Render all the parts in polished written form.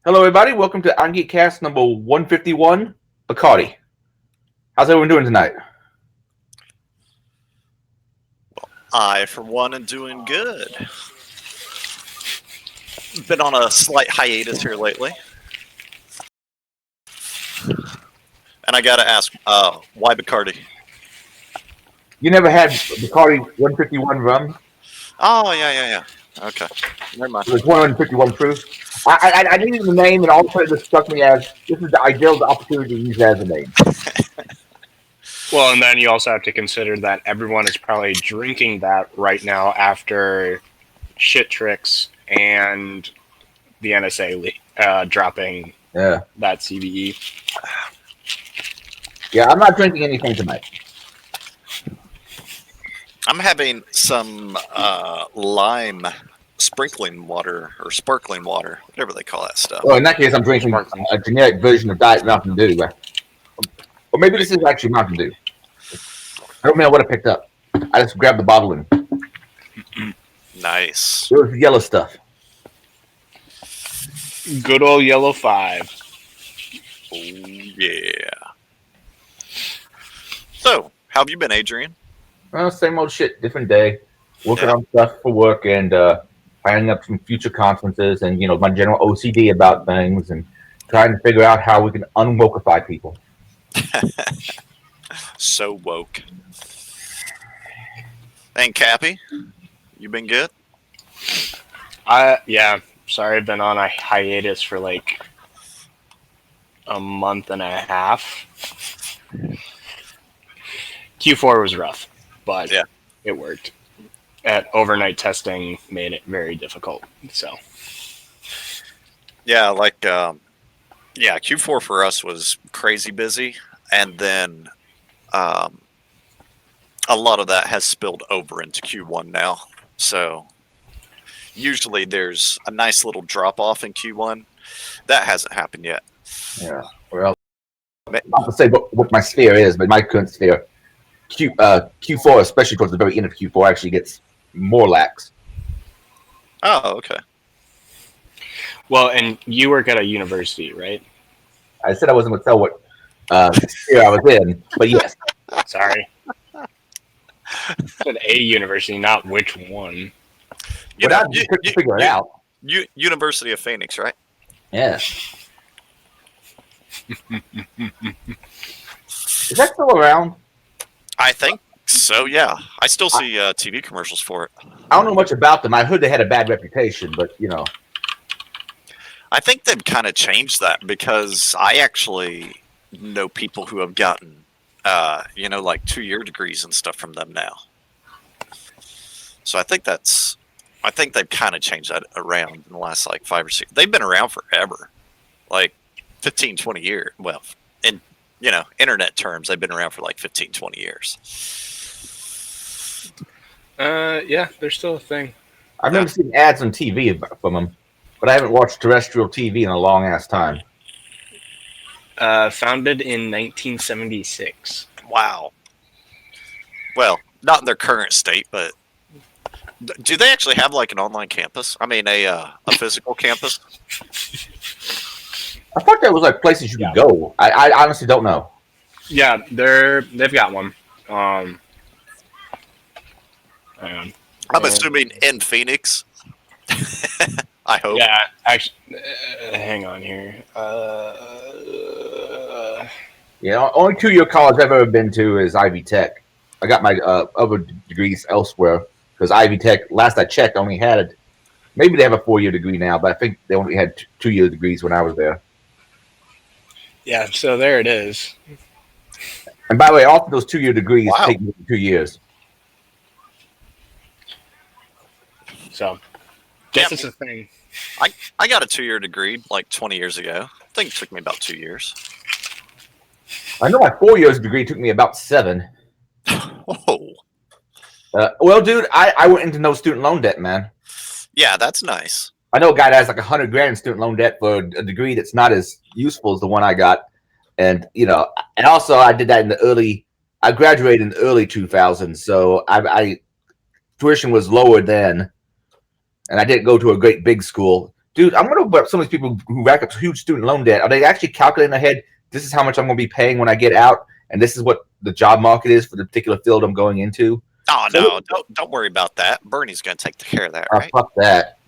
Hello, everybody. Welcome to Irongeek Cast number 151, Bacardi. How's everyone doing tonight? I, for one, am doing good. Been on a slight hiatus here lately. And I gotta ask, why Bacardi? You never had Bacardi 151 rum? Oh, yeah. Okay. Never mind. It was 151 proof. I needed the name, and all of a sudden it struck me as this is the ideal opportunity to use that as a name. Well, and then you also have to consider that everyone is probably drinking that right now after shit tricks and the NSA dropping Yeah. that CVE. Yeah, I'm not drinking anything tonight. I'm having some lime sprinkling water or sparkling water, whatever they call that stuff. Well, in that case, I'm drinking a generic version of Diet Mountain Dew. Or maybe this is actually Mountain Dew. I don't know what I picked up. I just grabbed the bottle and Nice. it was the yellow stuff. Good old Yellow 5. Oh, yeah. So, how have you been, Adrian? Well, same old shit, different day. Working on stuff for work and planning up some future conferences and, my general OCD about things and trying to figure out how we can unwokeify people. So woke. And Cappy, you been good? Yeah. Sorry, I've been on a hiatus for like a month and a half. Q4 was rough, but Yeah. it worked. Overnight testing made it very difficult. So Yeah, Q4 for us was crazy busy, and then a lot of that has spilled over into Q1 now. So usually there's a nice little drop off in Q1. That hasn't happened yet. Yeah. Well, not to say what my sphere is, but my current sphere, Q4, especially towards the very end of Q4, actually gets more lax. Oh, okay. well, and you work at a university, right? I said I wasn't going to tell what sphere I was in, but yes. Sorry. I said a university, not which one. You But I couldn't figure it out. University of Phoenix, right? Yeah. Is that still around? I think so, yeah. I still see TV commercials for it. I don't know much about them. I heard they had a bad reputation, but I think they've kind of changed that because I actually know people who have gotten, like 2-year degrees and stuff from them now. So I think they've kind of changed that around in the last like 5 or 6. They've been around forever, like 15, 20 years. Well, in internet terms, they've been around for like 15, 20 years. Yeah, they're still a thing. I've never seen ads on TV from them, but I haven't watched terrestrial TV in a long ass time. Founded in 1976. Wow. Well, not in their current state, but do they actually have like an online campus? I mean, a physical campus? I thought that was like places you could go. I honestly don't know. Yeah, they've got one. Hang on. I'm assuming in Phoenix. I hope. Yeah, actually, hang on here. Only 2-year college I've ever been to is Ivy Tech. I got my other degrees elsewhere because Ivy Tech, last I checked, only had maybe they have a 4-year degree now, but I think they only had 2-year degrees when I was there. Yeah, so there it is. And by the way, all of those 2-year degrees Wow. take 2 years. So, guess it's a thing. I got a 2-year degree like 20 years ago. I think it took me about 2 years. I know my 4 years degree took me about 7. Oh. Well, dude, I went into no student loan debt, man. Yeah, that's nice. I know a guy that has like $100,000 in student loan debt for a degree that's not as useful as the one I got, and and also I did that in the early. I graduated in the early 2000s, so I tuition was lower then, and I didn't go to a great big school. dude, I'm wondering what some of these people who rack up huge student loan debt, are they actually calculating in their head, this is how much I'm going to be paying when I get out, and this is what the job market is for the particular field I'm going into? Oh, no, don't worry about that. Bernie's going to take care of that, right? Fuck that.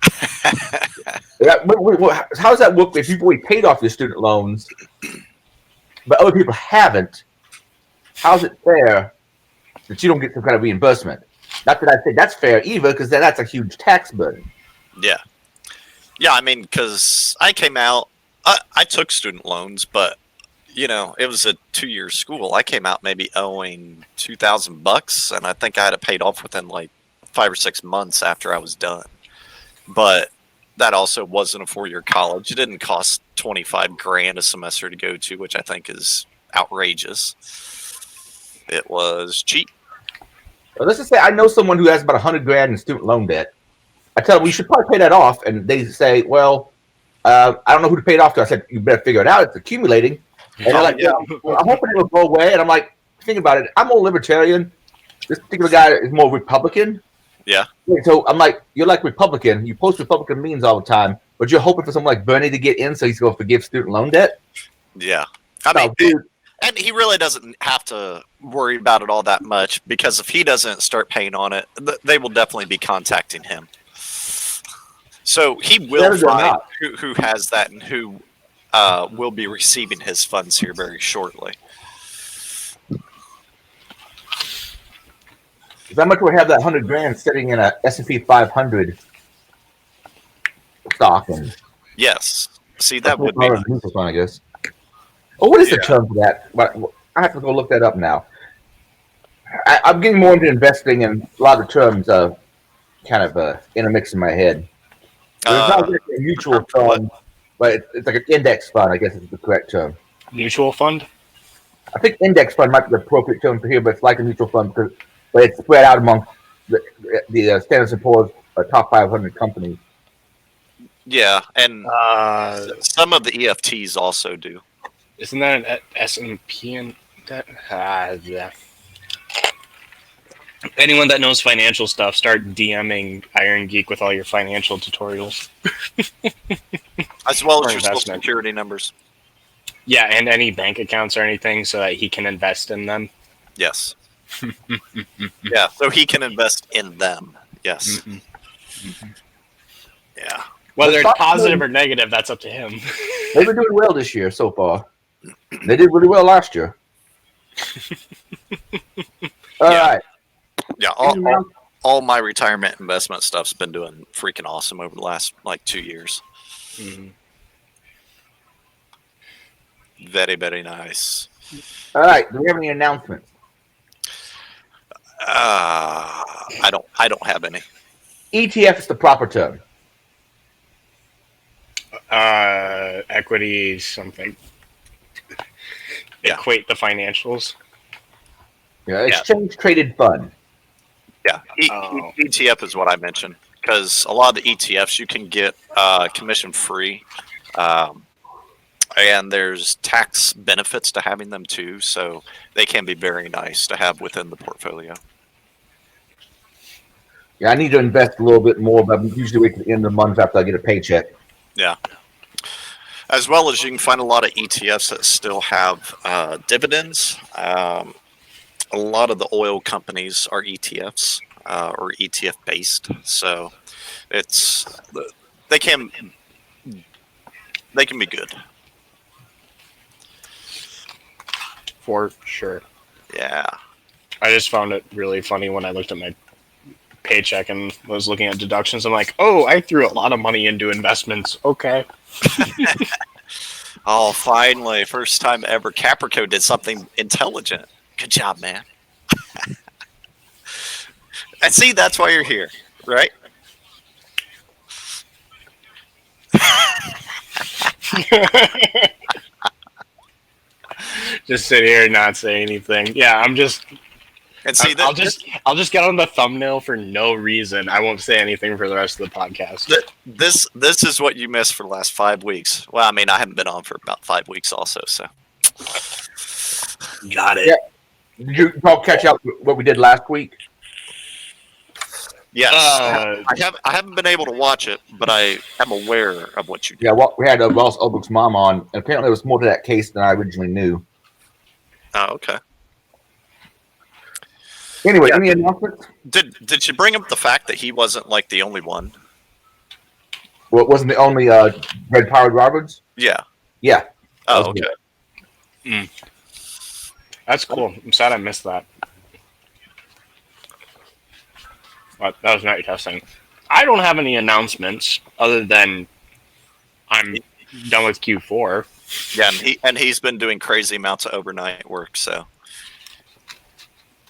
How does that work if you've already paid off your student loans, but other people haven't? How's it fair that you don't get some kind of reimbursement? Not that I say that's fair either, because then that's a huge tax burden. Yeah. Yeah, I mean, because I came out, I took student loans, but, you know, it was a 2-year school. I came out maybe owing $2,000, and I think I had it paid off within like 5 or 6 months after I was done. But that also wasn't a 4-year college. It didn't cost $25,000 a semester to go to, which I think is outrageous. It was cheap. Well, let's just say I know someone who has about $100,000 in student loan debt. I tell them we should probably pay that off, and they say, "Well, I don't know who to pay it off to." I said, "You better figure it out. It's accumulating." And they're like, well, "I'm hoping it will go away." And I'm like, "Think about it. I'm more libertarian. This particular guy is more Republican." Yeah. So I'm like, "You're like Republican. You post Republican memes all the time, but you're hoping for someone like Bernie to get in so he's going to forgive student loan debt." Yeah. I mean, dude. And he really doesn't have to worry about it all that much, because if he doesn't start paying on it, they will definitely be contacting him. So he will find who has that and who will be receiving his funds here very shortly. How much would have that $100,000 sitting in a S&P 500 stock? And yes, see, that would be nice. I guess. Oh, what is the term for that? I have to go look that up now. I'm getting more into investing, and a lot of the terms kind of intermix in my head. It's not like a mutual fund, but it's like an index fund, I guess is the correct term. Mutual fund? I think index fund might be the appropriate term for here, but it's like a mutual fund, but it's spread out among the Standard & Poor's top 500 companies. Yeah, and some of the EFTs also do. Isn't that an S&P? And that? Yeah. Anyone that knows financial stuff, start DMing Irongeek with all your financial tutorials. As well as your social security numbers. Yeah, and any bank accounts or anything so that he can invest in them. Yes. Yeah, so he can invest in them. Yes. Yeah. Whether it's positive or negative, that's up to him. They've been doing well this year so far. They did really well last year. All right. Yeah, all my retirement investment stuff's been doing freaking awesome over the last, 2 years. Mm-hmm. Very, very nice. All right. Do we have any announcements? I don't have any. ETF is the proper term. Equity something. Yeah. Equate the financials. Yeah, exchange traded fund. Yeah, ETF is what I mentioned, because a lot of the ETFs you can get commission free, and there's tax benefits to having them too, so they can be very nice to have within the portfolio. Yeah, I need to invest a little bit more, but I usually wait to the end of the month after I get a paycheck. Yeah. As well as you can find a lot of ETFs that still have dividends. A lot of the oil companies are ETFs or ETF based, so they can be good. For sure. Yeah. I just found it really funny when I looked at my paycheck and was looking at deductions. I'm like, oh, I threw a lot of money into investments. Okay. Oh, finally. First time ever Caprico did something intelligent. Good job, man. And see, that's why you're here, right? Just sit here and not say anything. Yeah, I'm just... And see, I'll just get on the thumbnail for no reason. I won't say anything for the rest of the podcast. This is what you missed for the last 5 weeks. Well, I mean, I haven't been on for about 5 weeks also, so. Got it. Yeah. Did you all catch up with what we did last week? Yes, I haven't been able to watch it, but I am aware of what you did. Yeah, we had Ross Ulbricht's mom on, and apparently there was more to that case than I originally knew. Oh, okay. Anyway, Yeah. any announcements? Did you bring up the fact that he wasn't like the only one? Well, it wasn't the only Red Powered Roberts? Yeah. Yeah. Oh, okay. That's cool. I'm sad I missed that. But that was night testing. I don't have any announcements other than I'm done with Q4. Yeah, and he's been doing crazy amounts of overnight work. So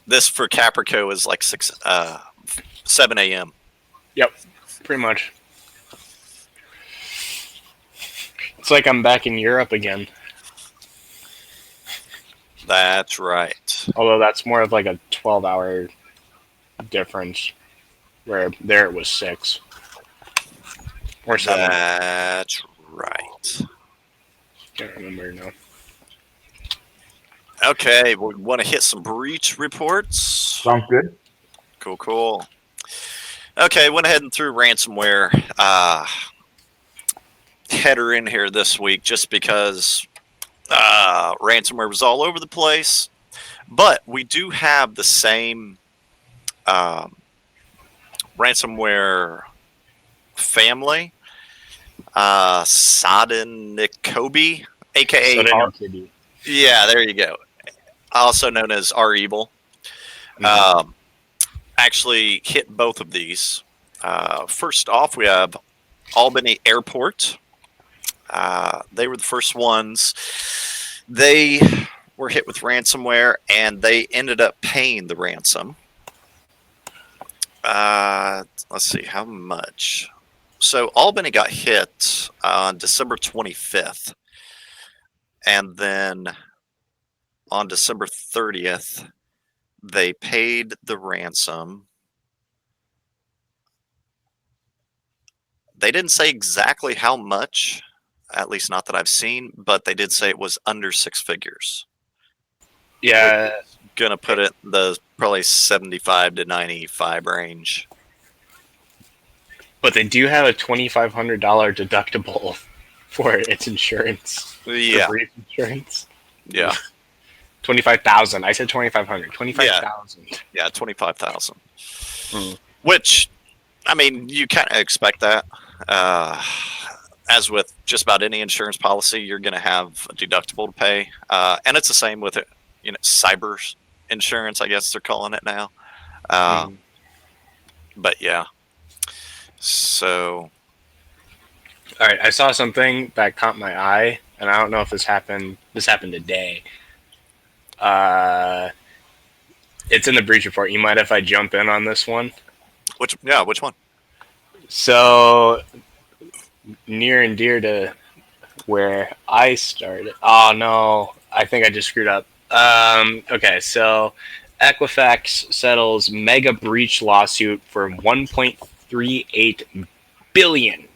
this for Caprico is like 7 a.m. Yep, pretty much. It's like I'm back in Europe again. That's right. Although that's more of like a 12-hour difference, where there it was 6 or 7. That's right. Can't remember now. Okay, we want to hit some breach reports. Sounds good. Cool. Okay, went ahead and threw ransomware header in here this week just because ransomware was all over the place. But we do have the same ransomware family, Sodinikobi, aka yeah, there you go. Also known as R Evil. Actually hit both of these. First off, we have Albany Airport. They were the first ones. They were hit with ransomware, and they ended up paying the ransom. Let's see, how much? So Albany got hit on December 25th. And then on December 30th, they paid the ransom. They didn't say exactly how much, at least not that I've seen, but they did say it was under 6 figures. Yeah. Gonna put it in the probably 75 to 95 range. But they do have a $2,500 deductible for its insurance. Yeah. For brief insurance. Yeah. 25,000. I said 2,500. 25,000. Yeah, 25,000. Which, I mean, you kind of expect that. As with just about any insurance policy, you're going to have a deductible to pay, and it's the same with it. Cyber insurance, I guess they're calling it now. But yeah. So. All right, I saw something that caught my eye, and I don't know if this happened. This happened today. It's in the breach report. You mind if I jump in on this one? Which one? So, near and dear to where I started. Oh no, I think I just screwed up. Okay, so Equifax settles mega breach lawsuit for $1.38 billion.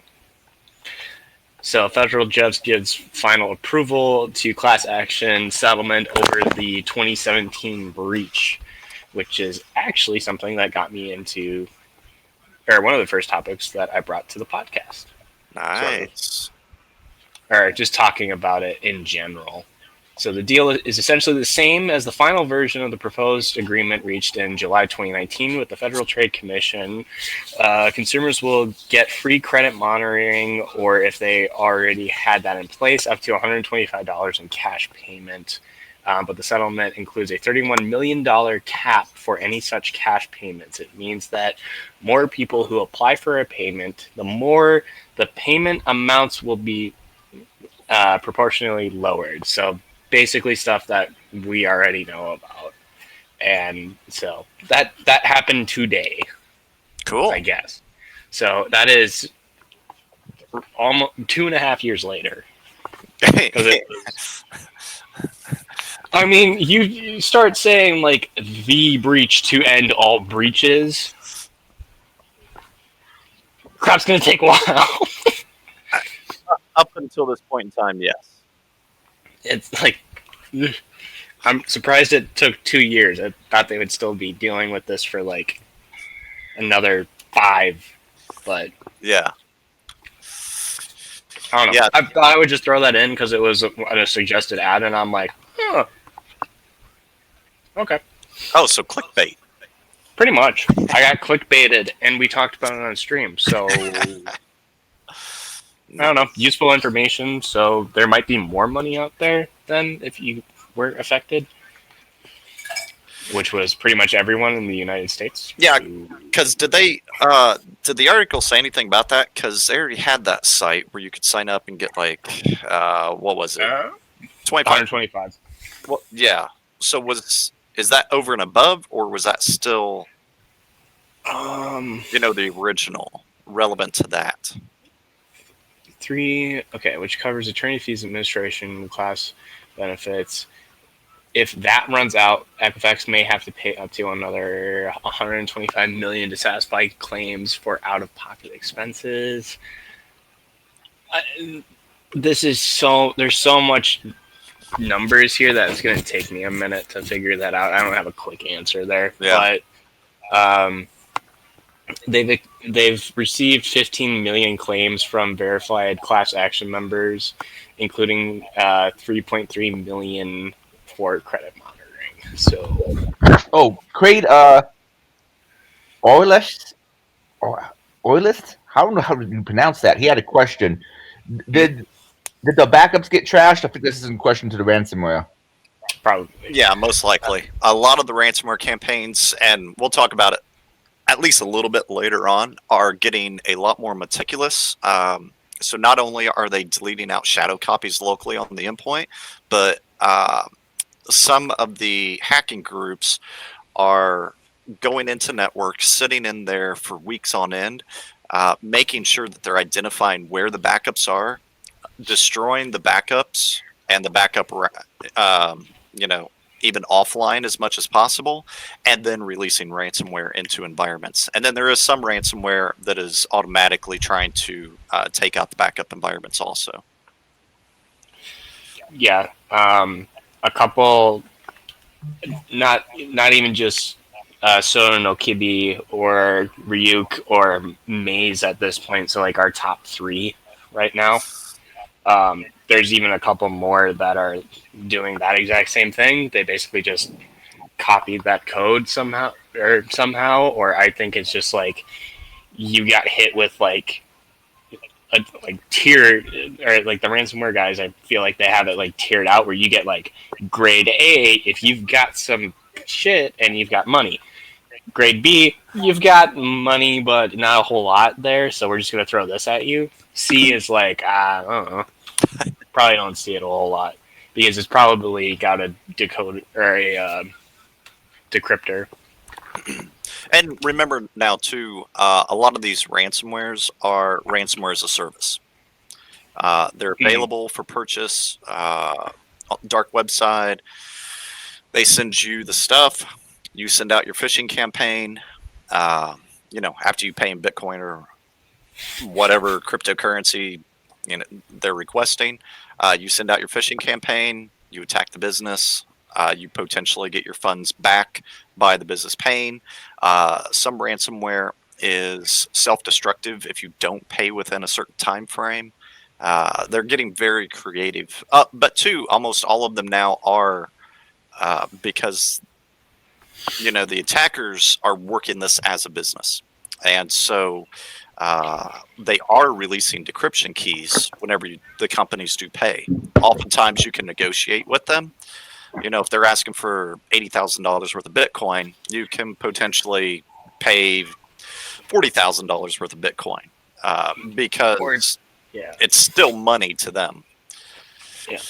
So a federal judge gives final approval to class action settlement over the 2017 breach, which is actually something that got me into, or one of the first topics that I brought to the podcast. Nice. Or just talking about it in general. So the deal is essentially the same as the final version of the proposed agreement reached in July 2019 with the Federal Trade Commission. Consumers will get free credit monitoring, or if they already had that in place, up to $125 in cash payment. But the settlement includes a $31 million cap for any such cash payments. It means that more people who apply for a payment, the more the payment amounts will be proportionally lowered. So basically stuff that we already know about. And so that happened today. Cool. I guess. So that is almost 2.5 years later. I mean, you start saying like the breach to end all breaches. Crap's gonna take a while. Up until this point in time, yes. It's like, I'm surprised it took 2 years. I thought they would still be dealing with this for like another 5, but Yeah. I don't know. Yeah. I thought I would just throw that in because it was a suggested ad, and I'm like, okay. Oh, so clickbait. Pretty much. I got clickbaited, and we talked about it on stream, so I don't know. Useful information, so there might be more money out there than if you were affected, which was pretty much everyone in the United States. Yeah, because did the article say anything about that? Because they already had that site where you could sign up and get like, what was it? 125. Well, yeah. So is that over and above, or was that still, the original relevant to that? 3, okay, which covers attorney fees, administration, class benefits. If that runs out, Equifax may have to pay up to another $125 million to satisfy claims for out-of-pocket expenses. There's so much numbers here that it's going to take me a minute to figure that out. I don't have a quick answer there, but they've received 15 million claims from verified class action members, including 3.3 million for credit monitoring. So, Craig Orlist? I don't know how to pronounce that. He had a question. Did the backups get trashed? I think this is in question to the ransomware. Probably. Yeah, most likely. A lot of the ransomware campaigns, and we'll talk about it at least a little bit later on, are getting a lot more meticulous. So not only are they deleting out shadow copies locally on the endpoint, but some of the hacking groups are going into networks, sitting in there for weeks on end, making sure that they're identifying where the backups are, destroying the backups and the backup, even offline as much as possible, and then releasing ransomware into environments. And then there is some ransomware that is automatically trying to take out the backup environments also. Yeah, a couple, not even just Sono no Kibi or Ryuk or Maze at this point. So like our top 3 right now. There's even a couple more that are doing that exact same thing. They basically just copied that code somehow, or I think it's just like you got hit with like tier, or like the ransomware guys. I feel like they have it like tiered out where you get like grade A if you've got some shit and you've got money. Grade B, you've got money but not a whole lot there, so we're just gonna throw this at you. C is like, I don't know. Probably don't see it a whole lot because it's probably got a decoder or a decryptor. And remember now too, a lot of these ransomwares are ransomware as a service. They're available for purchase, dark website. They send you the stuff. You send out your phishing campaign. After you pay in Bitcoin or whatever cryptocurrency they're requesting, you send out your phishing campaign. You attack the business. You potentially get your funds back by the business paying. Some ransomware is self-destructive if you don't pay within a certain time frame. They're getting very creative. But too, almost all of them now are because the attackers are working this as a business, and so they are releasing decryption keys whenever the companies do pay. Oftentimes, you can negotiate with them. If they're asking for $80,000 worth of Bitcoin, you can potentially pay $40,000 worth of Bitcoin because it's still money to them. Yeah.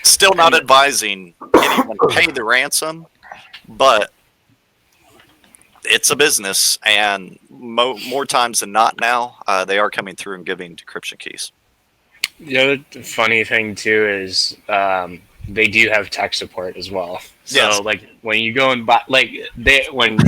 Still not advising anyone to pay the ransom, but it's a business, and more times than not now, they are coming through and giving decryption keys. The other funny thing too is they do have tech support as well. So Yes. like when you go and buy, when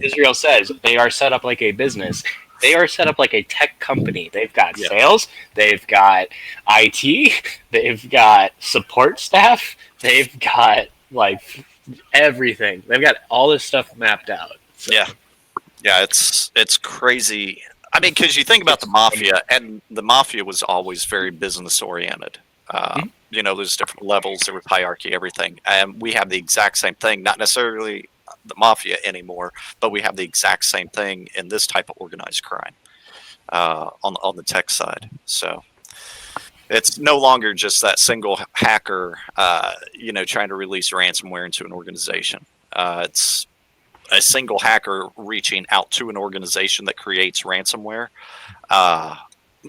Israel says they are set up like a business, they are set up like a tech company. They've got sales, they've got IT, they've got support staff, they've got like everything. They've got all this stuff mapped out. So. Yeah, it's crazy. I mean, because you think about the mafia, and the mafia was always very business oriented. You know, there's different levels, there was hierarchy, everything, and we have the exact same thing. Not necessarily the mafia anymore, but we have the exact same thing in this type of organized crime on the tech side. So it's no longer just that single hacker, you know, trying to release ransomware into an organization. It's a single hacker reaching out to an organization that creates ransomware,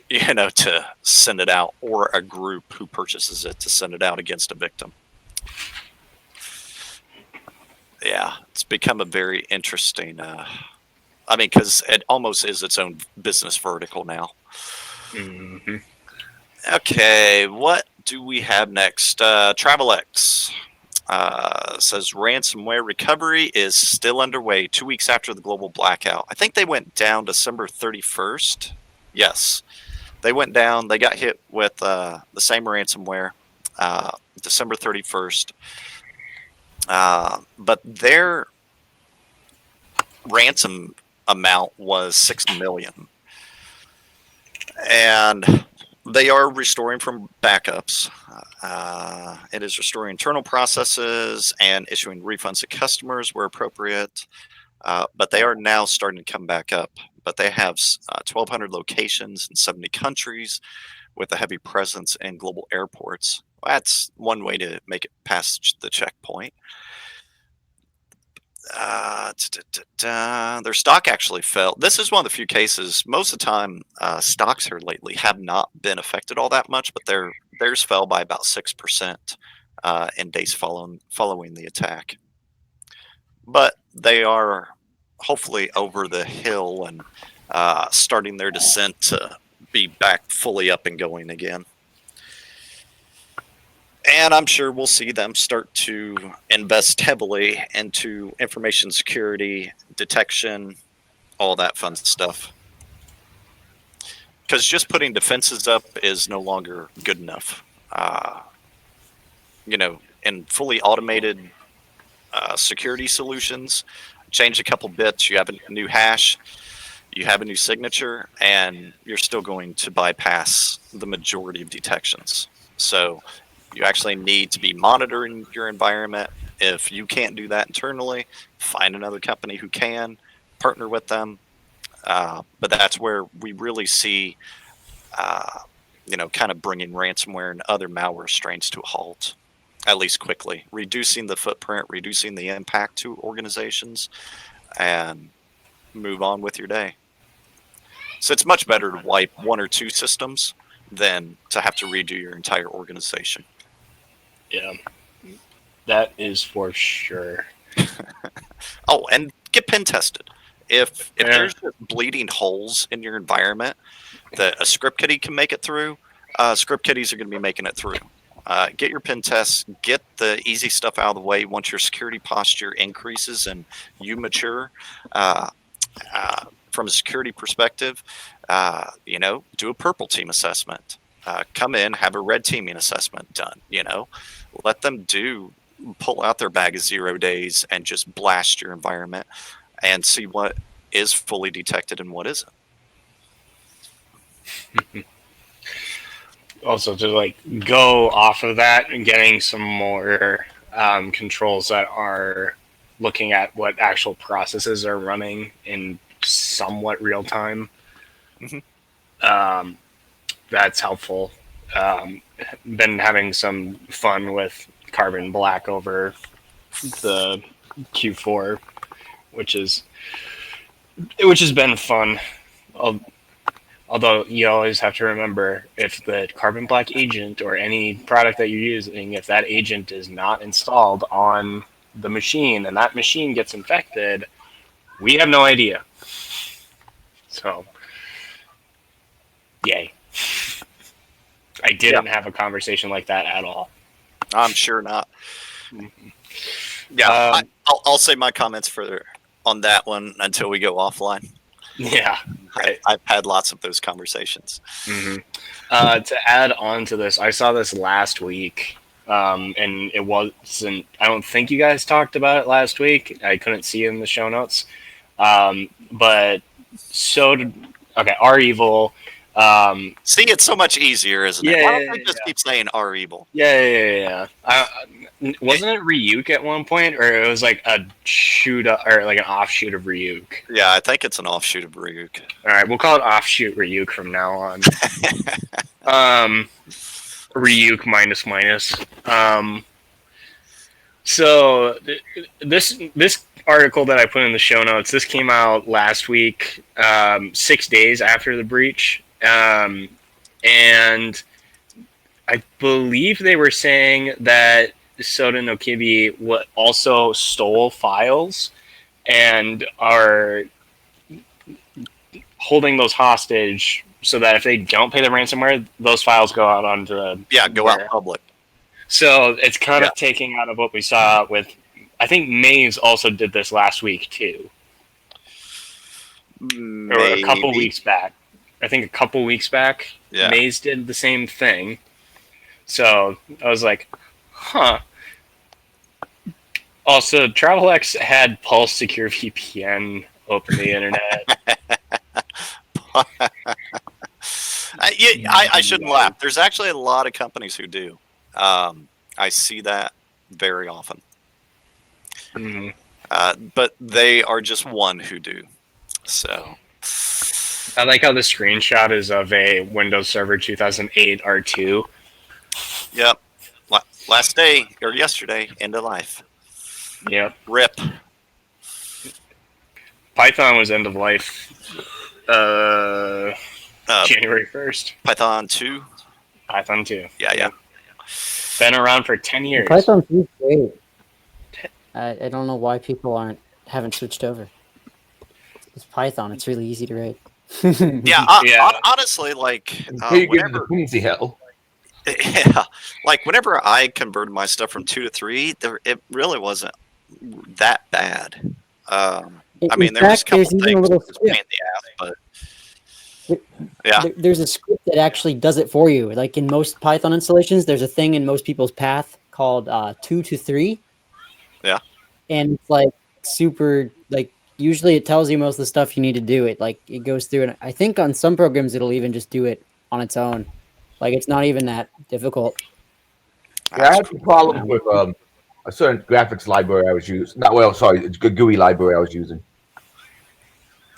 you know, to send it out, or a group who purchases it to send it out against a victim. Yeah, it's become a very interesting. I mean, because it almost is its own business vertical now. Mm-hmm. Okay, what do we have next? TravelX says ransomware recovery is still underway 2 weeks after the global blackout. I think they went down December 31st. Yes, they went down. They got hit with the same ransomware December 31st. But their ransom amount was $6 million. And they are restoring from backups. It is restoring internal processes and issuing refunds to customers where appropriate. But they are now starting to come back up. But they have 1,200 locations in 70 countries with a heavy presence in global airports. That's one way to make it past the checkpoint. Their stock actually fell. This is one of the few cases. Most of the time, stocks here lately have not been affected all that much, but theirs fell by about 6% in days following the attack. But they are hopefully over the hill and starting their descent to be back fully up and going again. And I'm sure we'll see them start to invest heavily into information security, detection, all that fun stuff. Because just putting defenses up is no longer good enough. You know, in fully automated security solutions, change a couple bits, you have a new hash, you have a new signature, and you're still going to bypass the majority of detections. So you actually need to be monitoring your environment. If you can't do that internally, find another company who can, partner with them. But that's where we really see, you know, kind of bringing ransomware and other malware strains to a halt, at least quickly, reducing the footprint, reducing the impact to organizations, and move on with your day. So it's much better to wipe one or two systems than to have to redo your entire organization. Yeah, that is for sure. Oh, and get pen tested. If there's bleeding holes in your environment that a script kiddie can make it through, script kiddies are going to be making it through. Get your pen tests, get the easy stuff out of the way once your security posture increases and you mature. From a security perspective, you know, do a purple team assessment. Come in, have a red teaming assessment done. You know, let them pull out their bag of 0 days and just blast your environment and see what is fully detected and what isn't. Also, to like go off of that and getting some more controls that are looking at what actual processes are running in somewhat real time. Mm-hmm. That's helpful. Been having some fun with Carbon Black over the Q4, which has been fun. Although you always have to remember, if the Carbon Black agent or any product that you're using, if that agent is not installed on the machine and that machine gets infected, we have no idea. So, yay. I didn't have a conversation like that at all. I'm sure not. Yeah, I'll say my comments on that one until we go offline. Yeah. I've had lots of those conversations. Mm-hmm. To add on to this, I saw this last week, and it wasn't, I don't think you guys talked about it last week. I couldn't see it in the show notes. But so did R Evil. See, it's so much easier, isn't it? Yeah, Why yeah, don't they just keep saying R evil? Yeah. Wasn't it Ryuk at one point, or it was like a or like an offshoot of Ryuk? Yeah, I think it's an offshoot of Ryuk. All right, we'll call it offshoot Ryuk from now on. Ryuk minus. So this article that I put in the show notes, this came out last week, 6 days after the breach, and I believe they were saying that Soda no Kibi also stole files and are holding those hostage so that if they don't pay the ransomware, those files go out onto out public. So it's kind of taking out of what we saw with. I think Maze also did this last week too, or a couple weeks back. I think a couple weeks back, Maze did the same thing. So I was like, huh. Also, TravelX had Pulse Secure VPN open the internet. I shouldn't laugh. There's actually a lot of companies who do. I see that very often. Mm-hmm. But they are just one who do. So I like how the screenshot is of a Windows Server 2008 R2. Yep. Last day or yesterday, end of life. Yep. RIP. Python was end of life January 1st. Python 2? Python 2. Yeah. Been around for 10 years. Python 2 is great. I don't know why people haven't switched over. It's Python. It's really easy to write. Honestly, like whenever hell. Yeah, like whenever I converted my stuff from 2 to 3, it really wasn't that bad. I mean, there was a couple things that was a pain in the ass, but there's a script that actually does it for you. Like in most Python installations, there's a thing in most people's path called 2 to 3. Yeah, and it's like super like. Usually, it tells you most of the stuff you need to do. It goes through, and I think on some programs it'll even just do it on its own. Like it's not even that difficult. Yeah, I had a problem with a certain graphics library I was using. It's a GUI library I was using.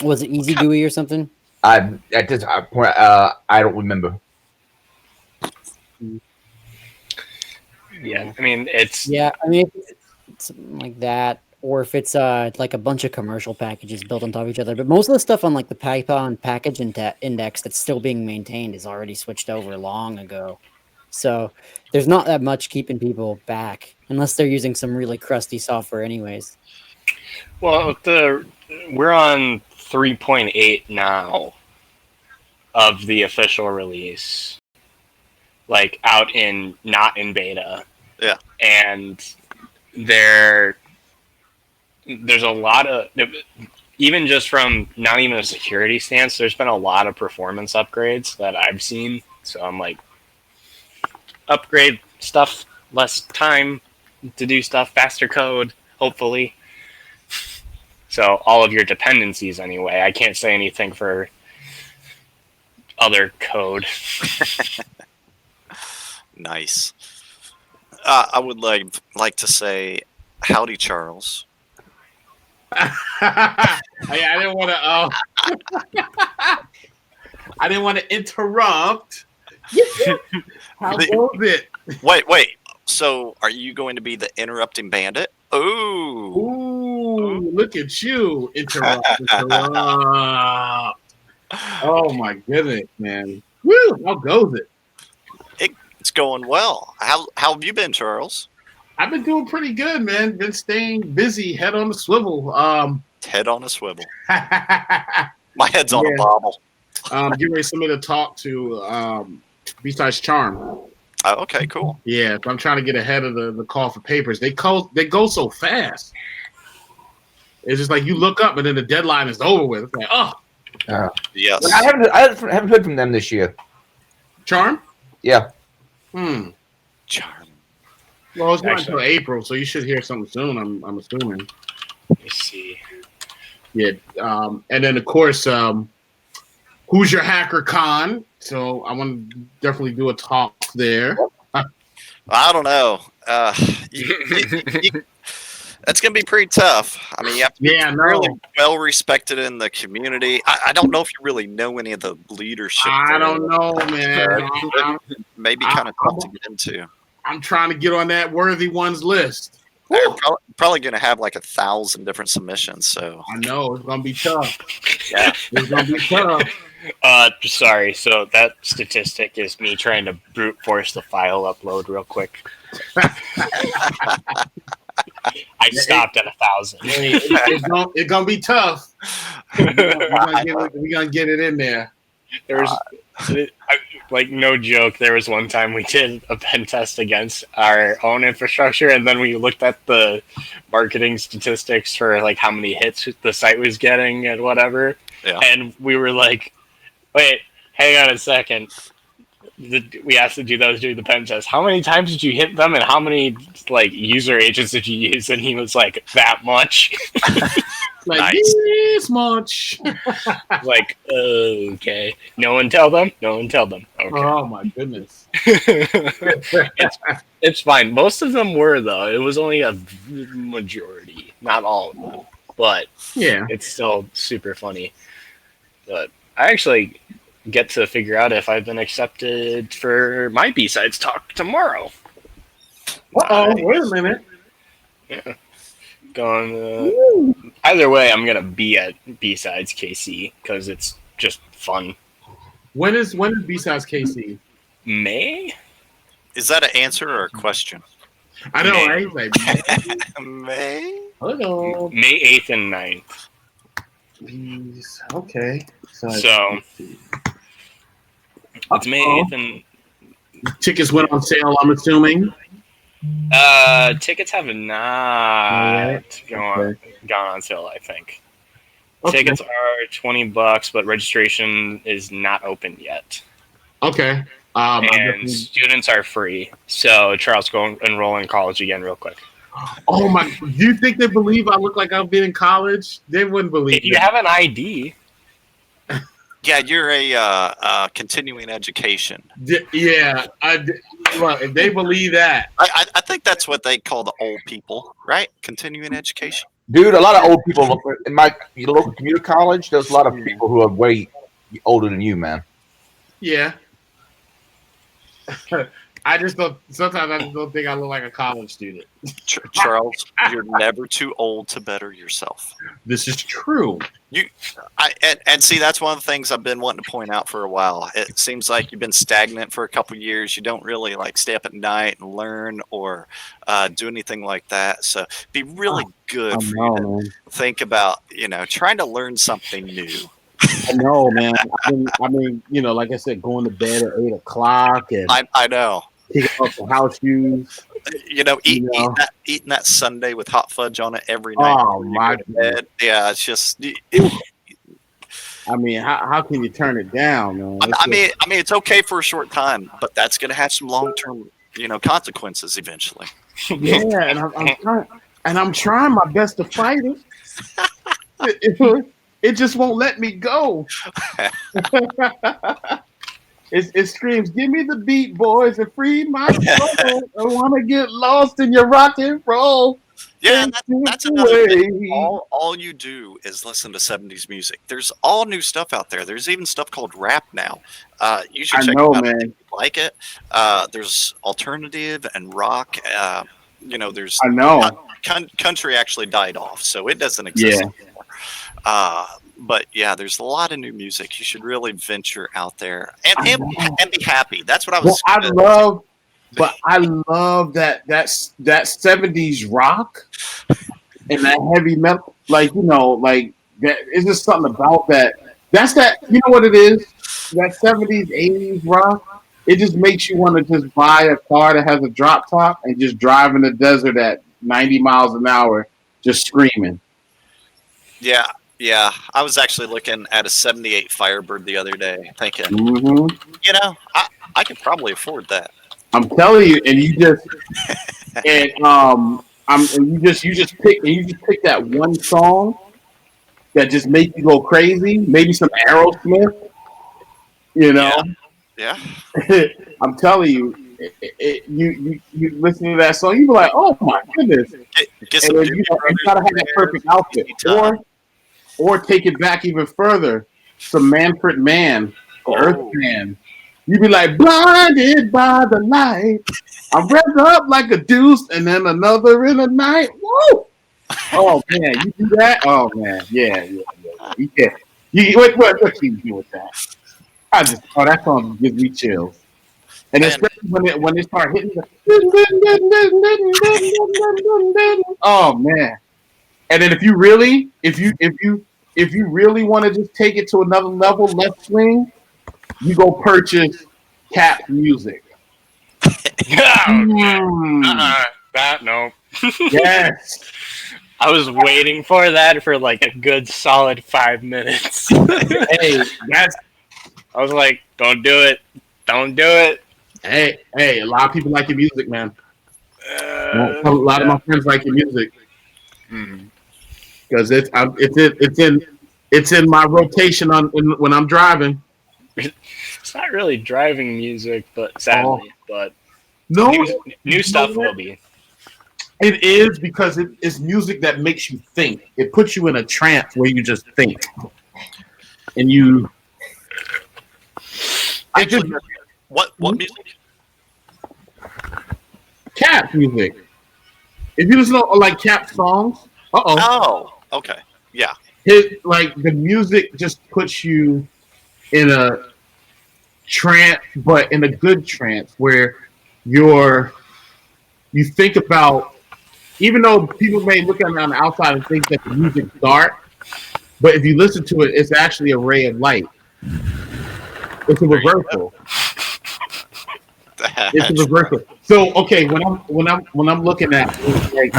Was it Easy GUI or something? I don't remember. Yeah, I mean it's like that, or if it's like a bunch of commercial packages built on top of each other. But most of the stuff on like the Python package index that's still being maintained is already switched over long ago. So there's not that much keeping people back unless they're using some really crusty software anyways. Well, we're on 3.8 now of the official release, like not in beta. Yeah. And there's a lot of, even just from not even a security stance, there's been a lot of performance upgrades that I've seen. So I'm like, upgrade stuff, less time to do stuff, faster code, hopefully. So all of your dependencies anyway. I can't say anything for other code. Nice. I would like to say howdy, Charles. I didn't want to. I didn't want to interrupt. How goes it? Wait. So, are you going to be the interrupting bandit? Ooh, look at you! Interrupt. Oh my goodness, man! Woo! How goes it? It's going well. How have you been, Charles? I've been doing pretty good, man. Been staying busy, head on the swivel. Head on a swivel. My head's on a bobble. Getting ready for me to talk to besides Charm. Oh, okay, cool. Yeah, I'm trying to get ahead of the call for papers. They go so fast. It's just like you look up and then the deadline is over with. It's like, yes. I haven't heard from them this year. Charm? Yeah. Charm. Well, it's not until April, so you should hear something soon. I'm assuming. Let me see. Yeah. And then of course, who's your hacker con? So I want to definitely do a talk there. I don't know. That's going to be pretty tough. I mean, you have to be really well respected in the community. I don't know if you really know any of the leadership. I don't know, man. Maybe kind of tough to get into. I'm trying to get on that worthy ones list. They're probably going to have like 1,000 different submissions. So I know it's going to be tough. Yeah, it's going to be tough. Sorry. So that statistic is me trying to brute force the file upload real quick. I stopped at 1,000. It's gonna be tough. We're gonna get it in there. There's like no joke. There was one time we did a pen test against our own infrastructure, and then we looked at the marketing statistics for like how many hits the site was getting and whatever. Yeah. And we were like, "Wait, hang on a second." We asked to do those during the pen test. How many times did you hit them, and how many like user agents did you use? And he was like, "That much." Like nice. This much. Like, okay. No one tell them. Okay. Oh my goodness. It's fine. Most of them were though. It was only a majority, not all of them. But yeah, it's still super funny. But I actually get to figure out if I've been accepted for my B-Sides talk tomorrow. Wait a minute. Yeah. Going. Either way, I'm gonna be at B-Sides KC because it's just fun. When is B-Sides KC? May? Is that an answer or a question? I know, May. right? May? Hello. May 8th and 9th. Okay. So it's May 8th and tickets went on sale, I'm assuming. Tickets have not gone on sale, I think. Okay. Tickets are $20, but registration is not open yet. Okay. And students are free. So Charles, go enroll in college again real quick. Oh my! Do you think they believe I look like I've been in college? They wouldn't believe. If you have an ID. Yeah, you're a continuing education. Yeah, well, if they believe that. I think that's what they call the old people, right? Continuing education. Dude, a lot of old people in my local community college. There's a lot of people who are way older than you, man. Yeah. I just don't. Sometimes I just don't think I look like a college student. Charles, you're never too old to better yourself. This is true. And see, that's one of the things I've been wanting to point out for a while. It seems like you've been stagnant for a couple years. You don't really like stay up at night and learn or do anything like that. So it'd be really good for you to think about, trying to learn something new. I know, man. I mean, like I said, going to bed at 8 o'clock, and I know. Picking up the house shoes. Eating that sundae with hot fudge on it every night. Oh my god! Yeah, it's just. I mean, how can you turn it down, man? I mean, it's okay for a short time, but that's going to have some long-term, consequences eventually. Yeah, and I'm trying my best to fight it. It just won't let me go. It screams, "Give me the beat, boys, and free my soul. I want to get lost in your rock and roll." Yeah, that's another thing. All you do is listen to 70s music. There's all new stuff out there. There's even stuff called rap now. You should check it out if you like it. There's alternative and rock. There's country actually died off, so it doesn't exist anymore. But yeah, there's a lot of new music. You should really venture out there and be happy. That's what I was. Well, I love that 70s rock and that heavy metal. Like that. It's just something about that. That's that. You know what it is? That 70s, 80s rock. It just makes you want to just buy a car that has a drop top and just drive in the desert at 90 miles an hour, just screaming. Yeah. Yeah, I was actually looking at a 78 Firebird the other day, thinking, I could probably afford that. I'm telling you, and you just you just pick that one song, that just make you go crazy. Maybe some Aerosmith. You know, Yeah. I'm telling you, you listen to that song, you be like, oh my goodness. Get And some then, Doobie you gotta have that perfect outfit, or take it back even further. Some Manfred Mann, the Earthman. You be like, blinded by the light. I'm revved up like a deuce, and then another in the night. Woo! Oh man, you do that? Oh man, yeah. What can you do with that? That song gives me chills, and Man. especially when it start hitting. Oh man! And then if you really want to just take it to another level, left swing, you go purchase Cap music. That no. Yes. I was waiting for that for like a good solid 5 minutes. Hey, I was like, don't do it. Don't do it. Hey, a lot of people like your music, man. A lot of my friends like your music because it's in my rotation when I'm driving. It's not really driving music, but sadly, but no new stuff will be. It is because it's music that makes you think. It puts you in a trance where you just think, and you. Actually, what music? Cap music. If you listen to like Cap songs, Oh, okay, yeah. Like the music just puts you in a trance, but in a good trance where you think about. Even though people may look at it on the outside and think that the music's dark, but if you listen to it, it's actually a ray of light. It's a reversal. It's a reversal. So okay, when I'm looking at it, like,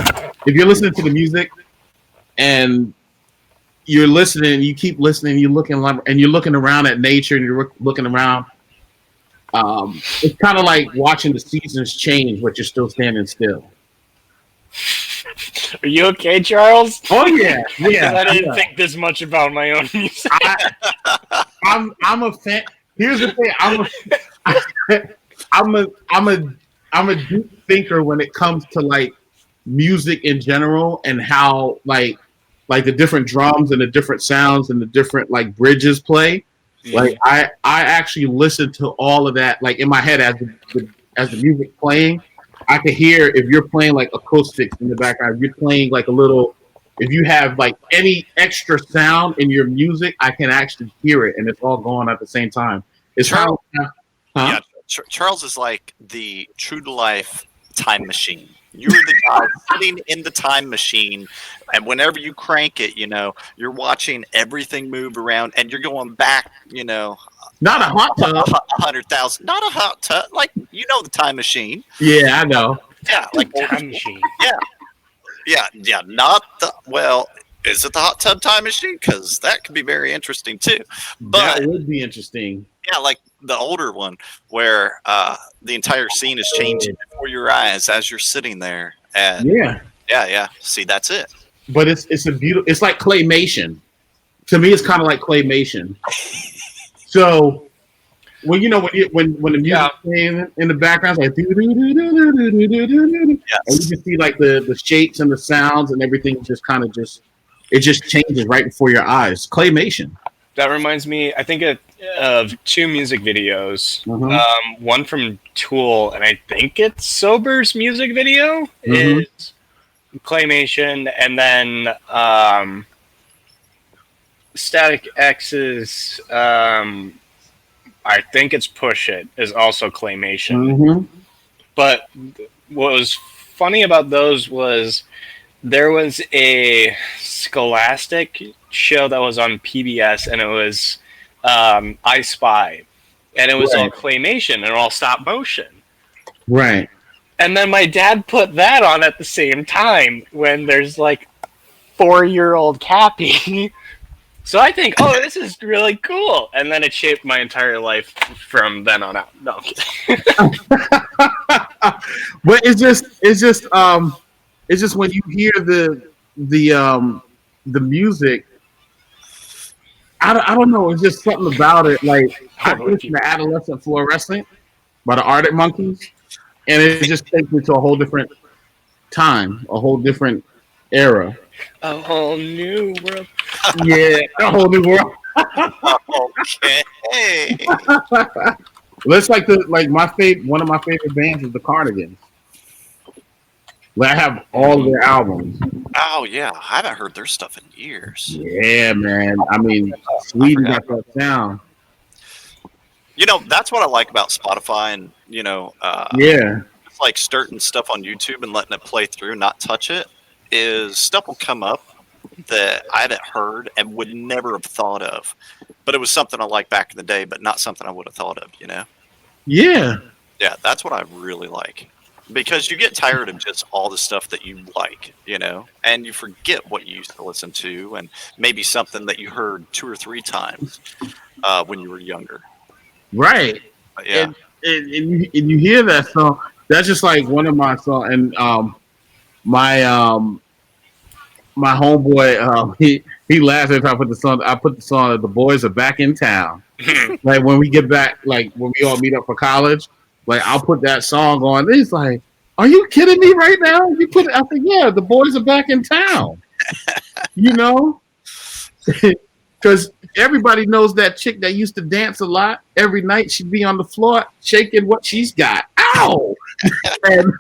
if you're listening to the music and you're listening, you keep listening, you're looking around at nature and you're looking around. It's kind of like watching the seasons change, but you're still standing still. Are you okay, Charles? Oh yeah. I didn't think this much about my own music. I'm a fan. Here's the thing. I'm a deep thinker when it comes to like music in general and how like the different drums and the different sounds and the different like bridges play. Like I actually listen to all of that like in my head as the music playing. I can hear if you're playing like acoustics in the background, if you're playing like if you have like any extra sound in your music, I can actually hear it and it's all going at the same time. It's Charles, yeah, Charles is like the true to life time machine. You're the guy sitting in the time machine, and whenever you crank it, you're watching everything move around, and you're going back, not a hot tub, 100,000, not a hot tub, like the time machine. Yeah, I know. Yeah, like time machine. Yeah. Not the Is it the hot tub time machine? Because that could be very interesting too. But that would be interesting. Yeah, like the older one where the entire scene is changing before your eyes as you're sitting there. And yeah. See, that's it. But it's like claymation. To me, it's kind of like claymation. So when the music playing in the background, it's like and you can see like the shapes and the sounds and everything just kind of it just changes right before your eyes. Claymation. That reminds me, I think of two music videos. Mm-hmm. One from Tool, and I think it's Sober's music video is claymation, and then Static X's, I think it's Push It, is also claymation. Mm-hmm. But what was funny about those was there was a Scholastic show that was on PBS, and it was I Spy, and it was all claymation and all stop motion. Right. And then my dad put that on at the same time when there's like 4-year-old Cappy. So I think, this is really cool. And then it shaped my entire life from then on out. No, I'm kidding. But it's just when you hear the music, I don't know. It's just something about it. Like I I don't know what listen to Adolescent Fluorescent by the Arctic Monkeys, and it just takes me to a whole different time, a whole different era. A whole new world. Yeah, a whole new world. Okay. It's like my favorite. One of my favorite bands is the Cardigans. Like I have all of their albums. Oh yeah, I haven't heard their stuff in years. Yeah, man. I mean, Sweden got that sound. You know, that's what I like about Spotify, and Yeah, it's like starting stuff on YouTube and letting it play through, not touch it. Is stuff will come up that I hadn't heard and would never have thought of, but it was something I liked back in the day, but not something I would have thought of. yeah, Yeah, that's what I really like. Because you get tired of just all the stuff that you like, and you forget what you used to listen to, and maybe something that you heard 2 or 3 times when you were younger. right. But yeah, And you hear that song. That's just like one of my songs. And my my homeboy, he laughs every time I put the song. I put the song. The boys are back in town. Like when we get back, like when we all meet up for college. Like I'll put that song on. He's like, "Are you kidding me right now?" You put it. I think, "Yeah, the boys are back in town." Because everybody knows that chick that used to dance a lot. Every night she'd be on the floor shaking what she's got. Ow! and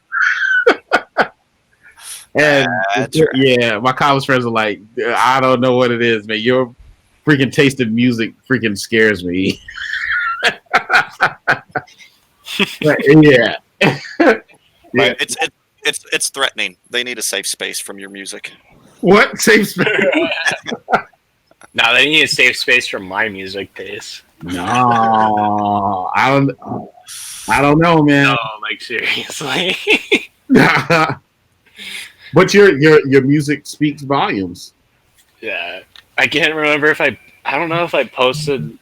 That's right. yeah, my college friends are like, "I don't know what it is, man. Your freaking taste in music freaking scares me." But, yeah. Yeah. It's threatening. They need a safe space from your music. What safe space? Now they need a safe space from my music taste. No, I don't know, man. No, like seriously. But your music speaks volumes. Yeah, I can't remember if I don't know if I posted.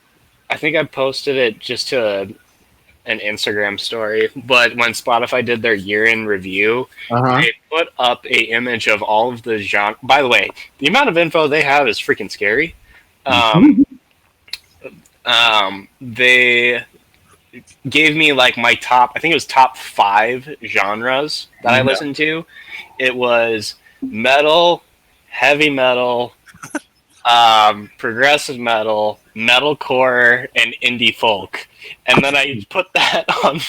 I think I posted it just to an Instagram story. But when Spotify did their year-end review, they put up a image of all of the genre. By the way, the amount of info they have is freaking scary. They gave me like my top. I think it was top 5 genres that I listened to. It was metal, heavy metal, progressive metal, metalcore, and indie folk. And then I put that on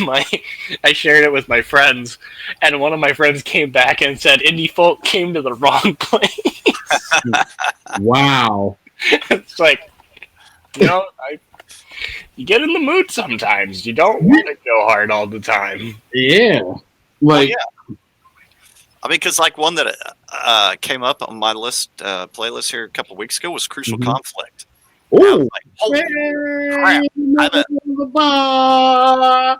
I shared it with my friends, and one of my friends came back and said indie folk came to the wrong place. Wow. It's like, you get in the mood sometimes. You don't want to go hard all the time. Yeah. Like, I mean, because like one that came up on my playlist here a couple of weeks ago was Crucial Conflict. oh, Like, holy crap.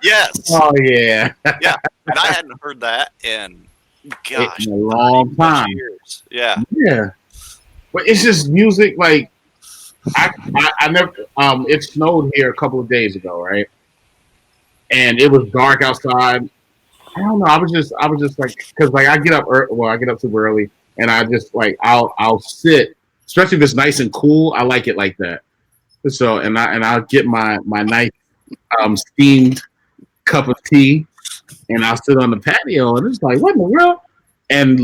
Yes. Oh yeah. Yeah. And I hadn't heard that in, gosh, in a long 30 plus time. years. Yeah. Yeah. But it's just music. Like I never. It snowed here a couple of days ago, right? And it was dark outside. I don't know. I was just like, because like I get up I get up super early, and I just like I'll sit, especially if it's nice and cool. I like it like that. So I'll get my nice steamed cup of tea, and I'll sit on the patio, and it's like, what in the world? And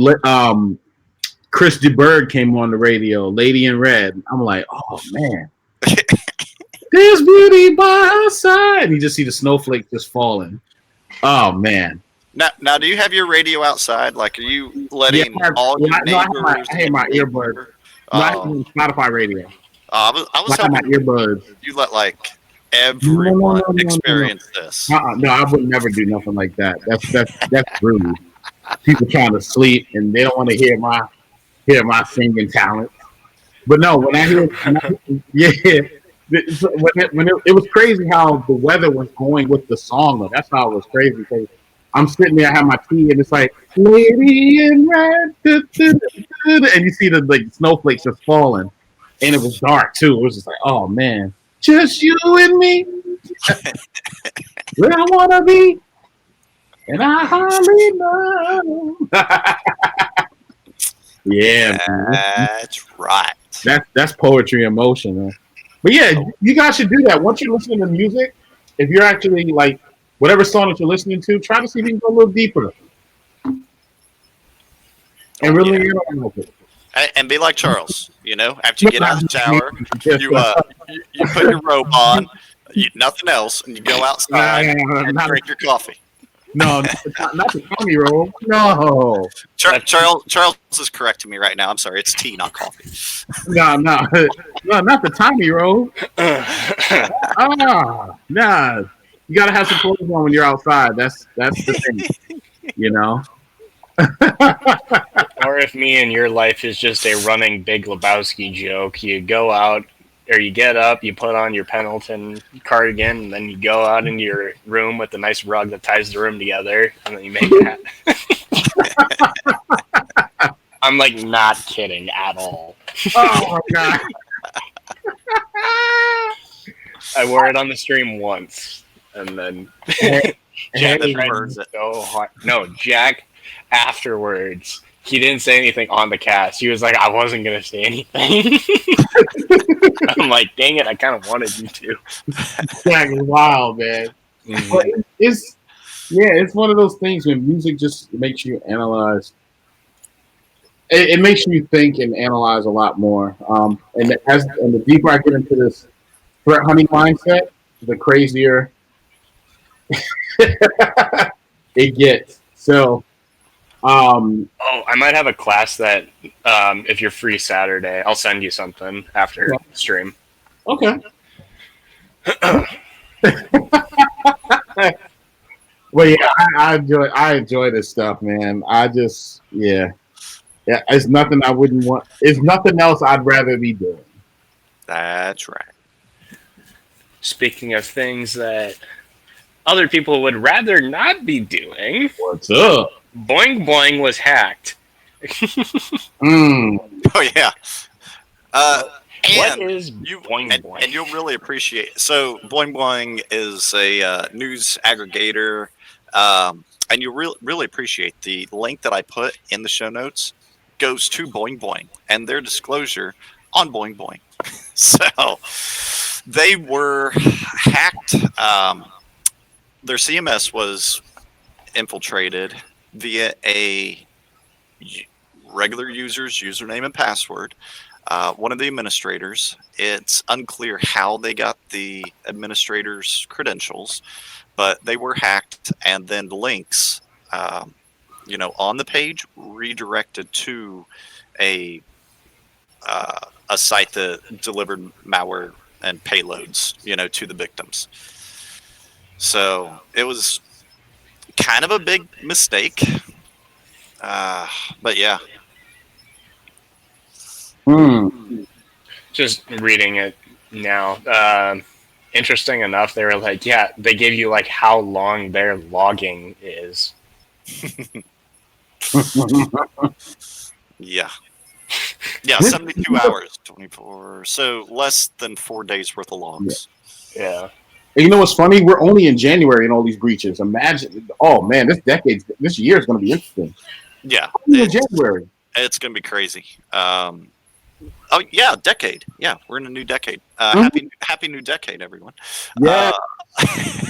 Chris DeBerg came on the radio, Lady in Red. I'm like, oh man, there's beauty by her side. And you just see the snowflake just falling. Oh man. Now, do you have your radio outside? Like, are you letting all your neighbors? I have my earbuds. Not Spotify radio. I was I have my hoping earbuds. you let like everyone experience this. No, I would never do nothing like that. That's rude. People trying to sleep and they don't want to hear my singing talent. But no, when I hear, it was crazy how the weather was going with the song. Though. That's how it was crazy. Because I'm sitting there, I have my tea, and it's like Lady in Red, and you see the like snowflakes just falling, and it was dark too. It was just like, oh man, just you and me, where I wanna be, and I hardly know. Yeah, that's right. That's poetry in motion, man. But yeah, you guys should do that. Once you're listening to music, if you're actually like whatever song that you're listening to, try to see if you can go a little deeper and really analyze it. And be like Charles, after you get out of the shower, you put your robe on, nothing else, and you go outside and drink your coffee. No, not the Tommy roll. No. Charles is correcting me right now. I'm sorry, it's tea, not coffee. No, not the Tommy roll. Nah. You gotta have some clothes on when you're outside. That's the thing, Or if me and your life is just a running Big Lebowski joke, you go out or you get up, you put on your Pendleton cardigan, and then you go out into your room with a nice rug that ties the room together, and then you make it happen. I'm like not kidding at all. Oh my god! I wore it on the stream once, and then Jack tried so hard. No, Jack afterwards. He didn't say anything on the cast. He was like, I wasn't going to say anything. I'm like, dang it, I kind of wanted you to. Exactly. Wow, man. Mm-hmm. But it's one of those things when music just makes you analyze. It makes you think and analyze a lot more. And the deeper I get into this threat hunting mindset, the crazier it gets. So, I might have a class that if you're free Saturday, I'll send you something after the stream. Okay. Well, yeah, I enjoy this stuff, man. Yeah, it's nothing I wouldn't want. It's nothing else I'd rather be doing. That's right. Speaking of things that other people would rather not be doing, what's up? Boing Boing was hacked. Oh yeah. What is Boing Boing? And you'll really appreciate it. So Boing Boing is a news aggregator, and you'll really appreciate the link that I put in the show notes goes to Boing Boing and their disclosure on Boing Boing. So they were hacked. Their CMS was infiltrated via a regular user's username and password. One of the administrators. It's unclear how they got the administrator's credentials, but they were hacked, and then links, on the page redirected to a site that delivered malware and payloads, to the victims. So it was kind of a big mistake. But yeah. Just reading it now. Interesting enough, they were like, yeah, they gave you like how long their logging is. Yeah. Yeah, 72 hours, 24. So less than 4 days worth of logs. Yeah. And you know what's funny? We're only in January in all these breaches. Imagine, oh man, this year is going to be interesting. Yeah. In January. It's going to be crazy. Oh yeah, decade. Yeah, we're in a new decade. Happy new decade, everyone. Yeah.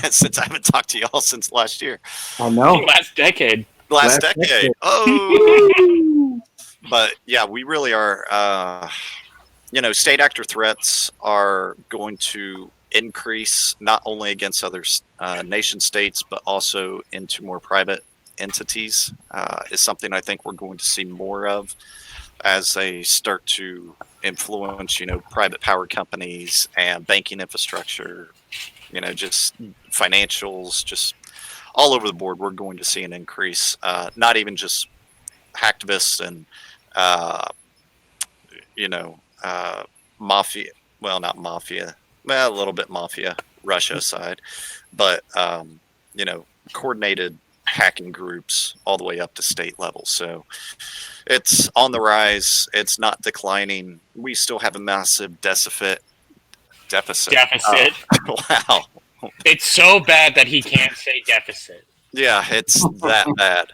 Since I haven't talked to y'all since last year. I know. Last decade. Last decade. Oh. But yeah, we really are. State actor threats are going to increase not only against other nation states, but also into more private entities. Is something I think we're going to see more of as they start to influence, private power companies and banking infrastructure, just financials, just all over the board. We're going to see an increase, not even just hacktivists and, mafia. Well, not mafia. Well, a little bit mafia, Russia aside, but, coordinated hacking groups all the way up to state level. So it's on the rise. It's not declining. We still have a massive deficit. Wow. It's so bad that he can't say deficit. Yeah, it's that bad.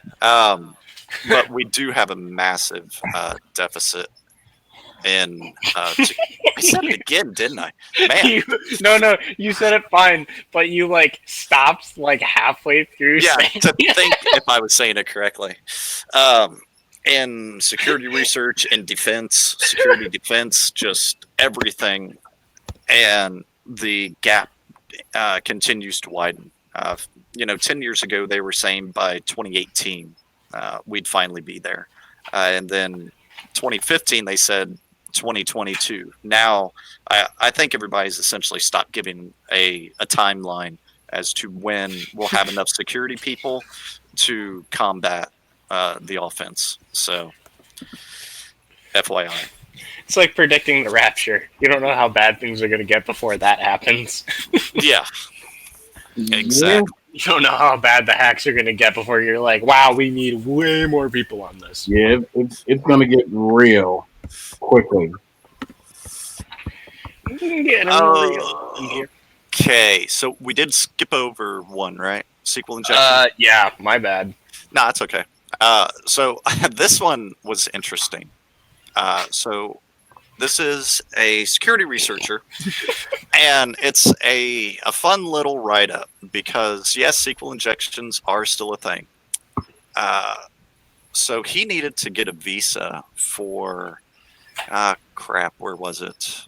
But we do have a massive deficit And I said it again, didn't I? Man, No, you said it fine, but you like stopped like halfway through. yeah, saying to think if I was saying it correctly. In security research and defense, security defense, just everything, and the gap continues to widen. 10 years ago, they were saying by 2018 we'd finally be there. And then 2015, they said 2022. Now, I think everybody's essentially stopped giving a timeline as to when we'll have enough security people to combat the offense. So, FYI. it's like predicting the rapture. You don't know how bad things are going to get before that happens. Yeah, exactly. You don't know how bad the hacks are going to get before you're like, wow, we need way more people on this. Yeah, it's going to get real quickly. Okay, so we did skip over one, right? SQL injection. Yeah, my bad. No, that's okay. So this one was interesting. So this is a security researcher, and it's a fun little write-up because, yes, SQL injections are still a thing. So he needed to get a visa for, where was it?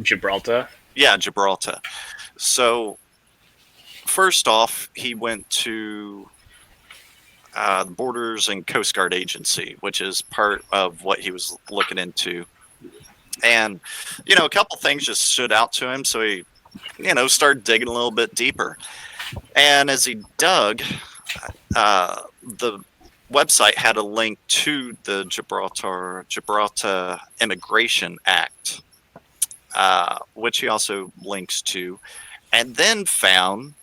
Gibraltar? Yeah, Gibraltar. So first off, he went to the Borders and Coast Guard Agency, which is part of what he was looking into. And, a couple things just stood out to him. So he, started digging a little bit deeper. And as he dug, the website had a link to the Gibraltar Immigration Act, which he also links to, and then found,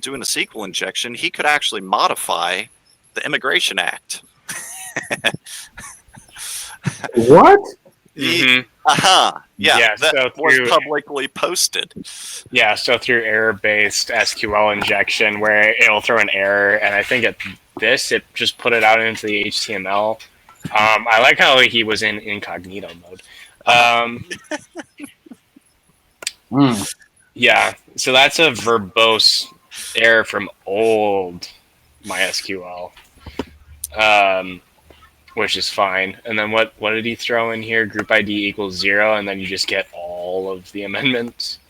doing a SQL injection, he could actually modify the Immigration Act. What? Mm-hmm. Yeah, that so was publicly posted. Yeah, so through error-based SQL injection, where it'll throw an error, and I think it just put it out into the HTML. I like how he was in incognito mode. Yeah, so that's a verbose error from old MySQL, which is fine. And then what did he throw in here? Group ID equals 0, and then you just get all of the amendments.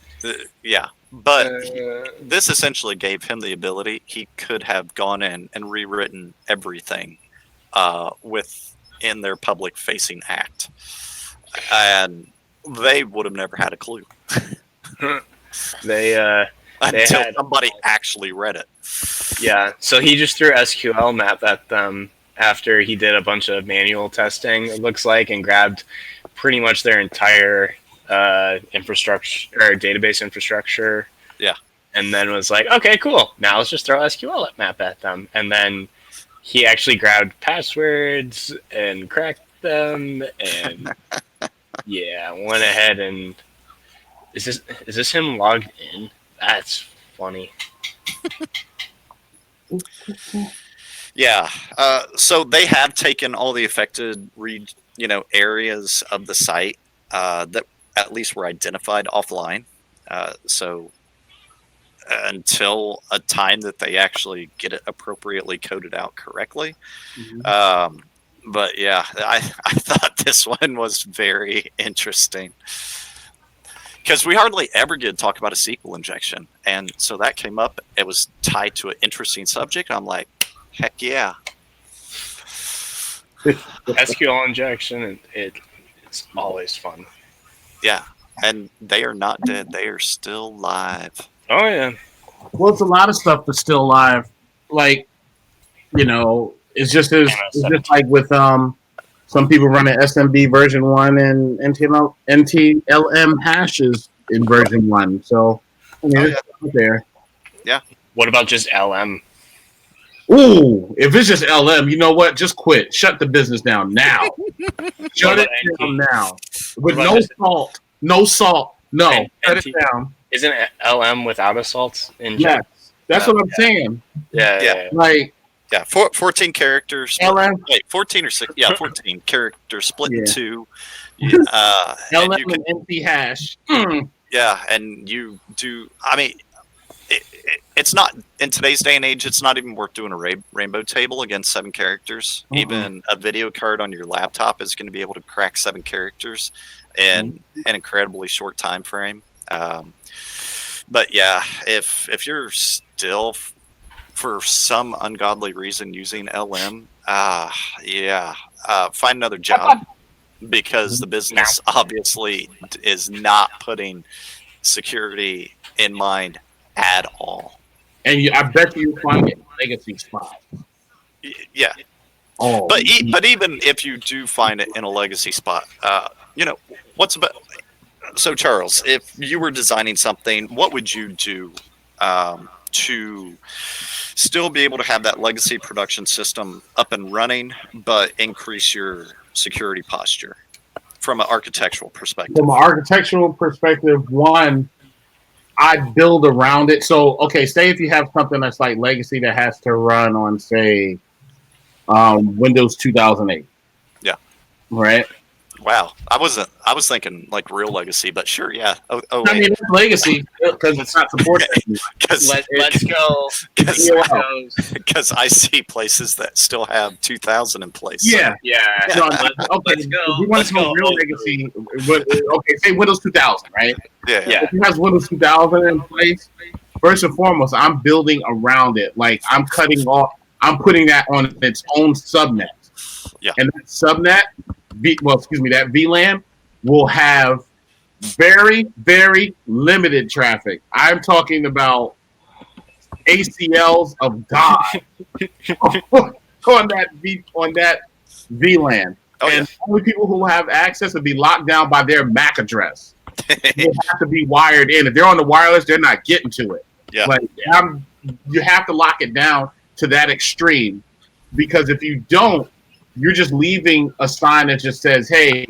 Yeah, but this essentially gave him the ability. He could have gone in and rewritten everything within their public-facing act, and they would have never had a clue. Until somebody actually read it. Yeah, so he just threw SQL map at them after he did a bunch of manual testing, it looks like, and grabbed pretty much their entire infrastructure or database infrastructure. Yeah. And then was like, okay, cool. Now let's just throw SQL map at them. And then he actually grabbed passwords and cracked them, and yeah, went ahead and is this him logged in? That's funny. Yeah. So they have taken all the affected areas of the site that at least were identified offline. So until a time that they actually get it appropriately coded out correctly. Mm-hmm. But yeah, I thought this one was very interesting. Because we hardly ever get to talk about a SQL injection. And so that came up. It was tied to an interesting subject. I'm like, heck yeah. SQL injection, it's always fun. Yeah. And they are not dead. They are still live. Oh, yeah. Well, it's a lot of stuff that's still live. Like, it's just like with some people running SMB version 1 and NTLM hashes in version 1. So, it's out there. Yeah. What about just LM? Ooh, if it's just LM, you know what? Just quit. Shut the business down now. Shut it down now. With no salt. No salt. No. Shut it down. Isn't LM without a salt? Yes. That's what I'm saying. Yeah. Like, Yeah, 14 characters. LM, Wait, 14 or 6? Yeah, 14 characters split in Yeah. two. LM And you can, and NC hash. yeah, and you do. I mean, it's not in today's day and age. It's not even worth doing a rainbow table against 7 characters. Even a video card on your laptop is going to be able to crack 7 characters in an incredibly short time frame. But yeah, if you're still for some ungodly reason using LM, find another job, because the business obviously is not putting security in mind at all. And I bet you'll find it in legacy spot. Yeah. Oh, But even if you do find it in a legacy spot, what's about? So Charles, if you were designing something, what would you do to still be able to have that legacy production system up and running, but increase your security posture from an architectural perspective? From an architectural perspective, one, I build around it. So, okay, say if you have something that's like legacy that has to run on, say, Windows 2008. Yeah. Right. Wow, I was thinking like real legacy, but sure, yeah. I mean, it's legacy because it's not supported. Let's go. Because I see places that still have 2000 in place. Yeah. So, okay, Let's go. we want to go real legacy. Okay, say Windows 2000, right? Yeah. If it has Windows 2000 in place, first and foremost, I'm building around it. Like I'm putting that on its own subnet. Yeah. And that subnet, that VLAN will have very, very limited traffic. I'm talking about ACLs of God on that VLAN. And only people who have access will be locked down by their MAC address. They have to be wired in. If they're on the wireless, they're not getting to it. Yeah. You have to lock it down to that extreme, because if you don't, you're just leaving a sign that just says, "Hey,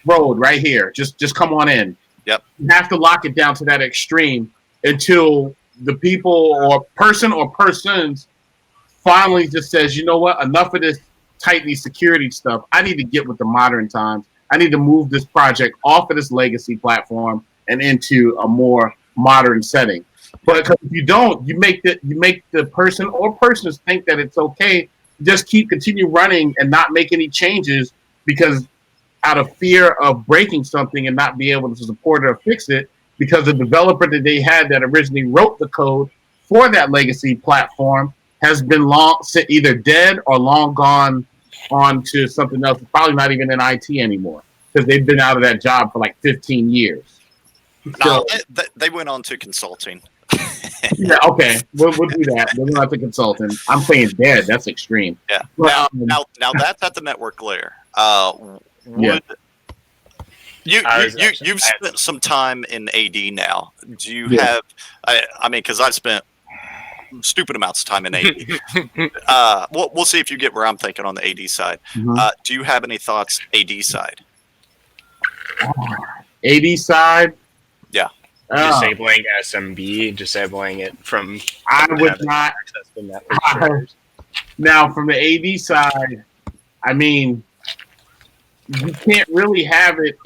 road right here. Just come on in." Yep. You have to lock it down to that extreme until the people or persons finally just says, "You know what? Enough of this tightly security stuff. I need to get with the modern times. I need to move this project off of this legacy platform and into a more modern setting." But if you don't, you make the person or persons think that it's okay. Just continue running and not make any changes, because out of fear of breaking something and not be able to support it or fix it, because the developer that they had that originally wrote the code for that legacy platform has been either dead or long gone on to something else. Probably not even in IT anymore, because they've been out of that job for like 15 years. No, they went on to consulting. Yeah, okay. We'll do that. We're not the consultant. I'm saying dead. That's extreme. Yeah. But, now that's at the network layer. You've spent some time in AD now. Do you have? I mean, because I've spent stupid amounts of time in AD. We'll see if you get where I'm thinking on the AD side. Do you have any thoughts AD side? AD side? Yeah. Disabling SMB, disabling it from. I would not. Now, from the AD side, I mean, you can't really have it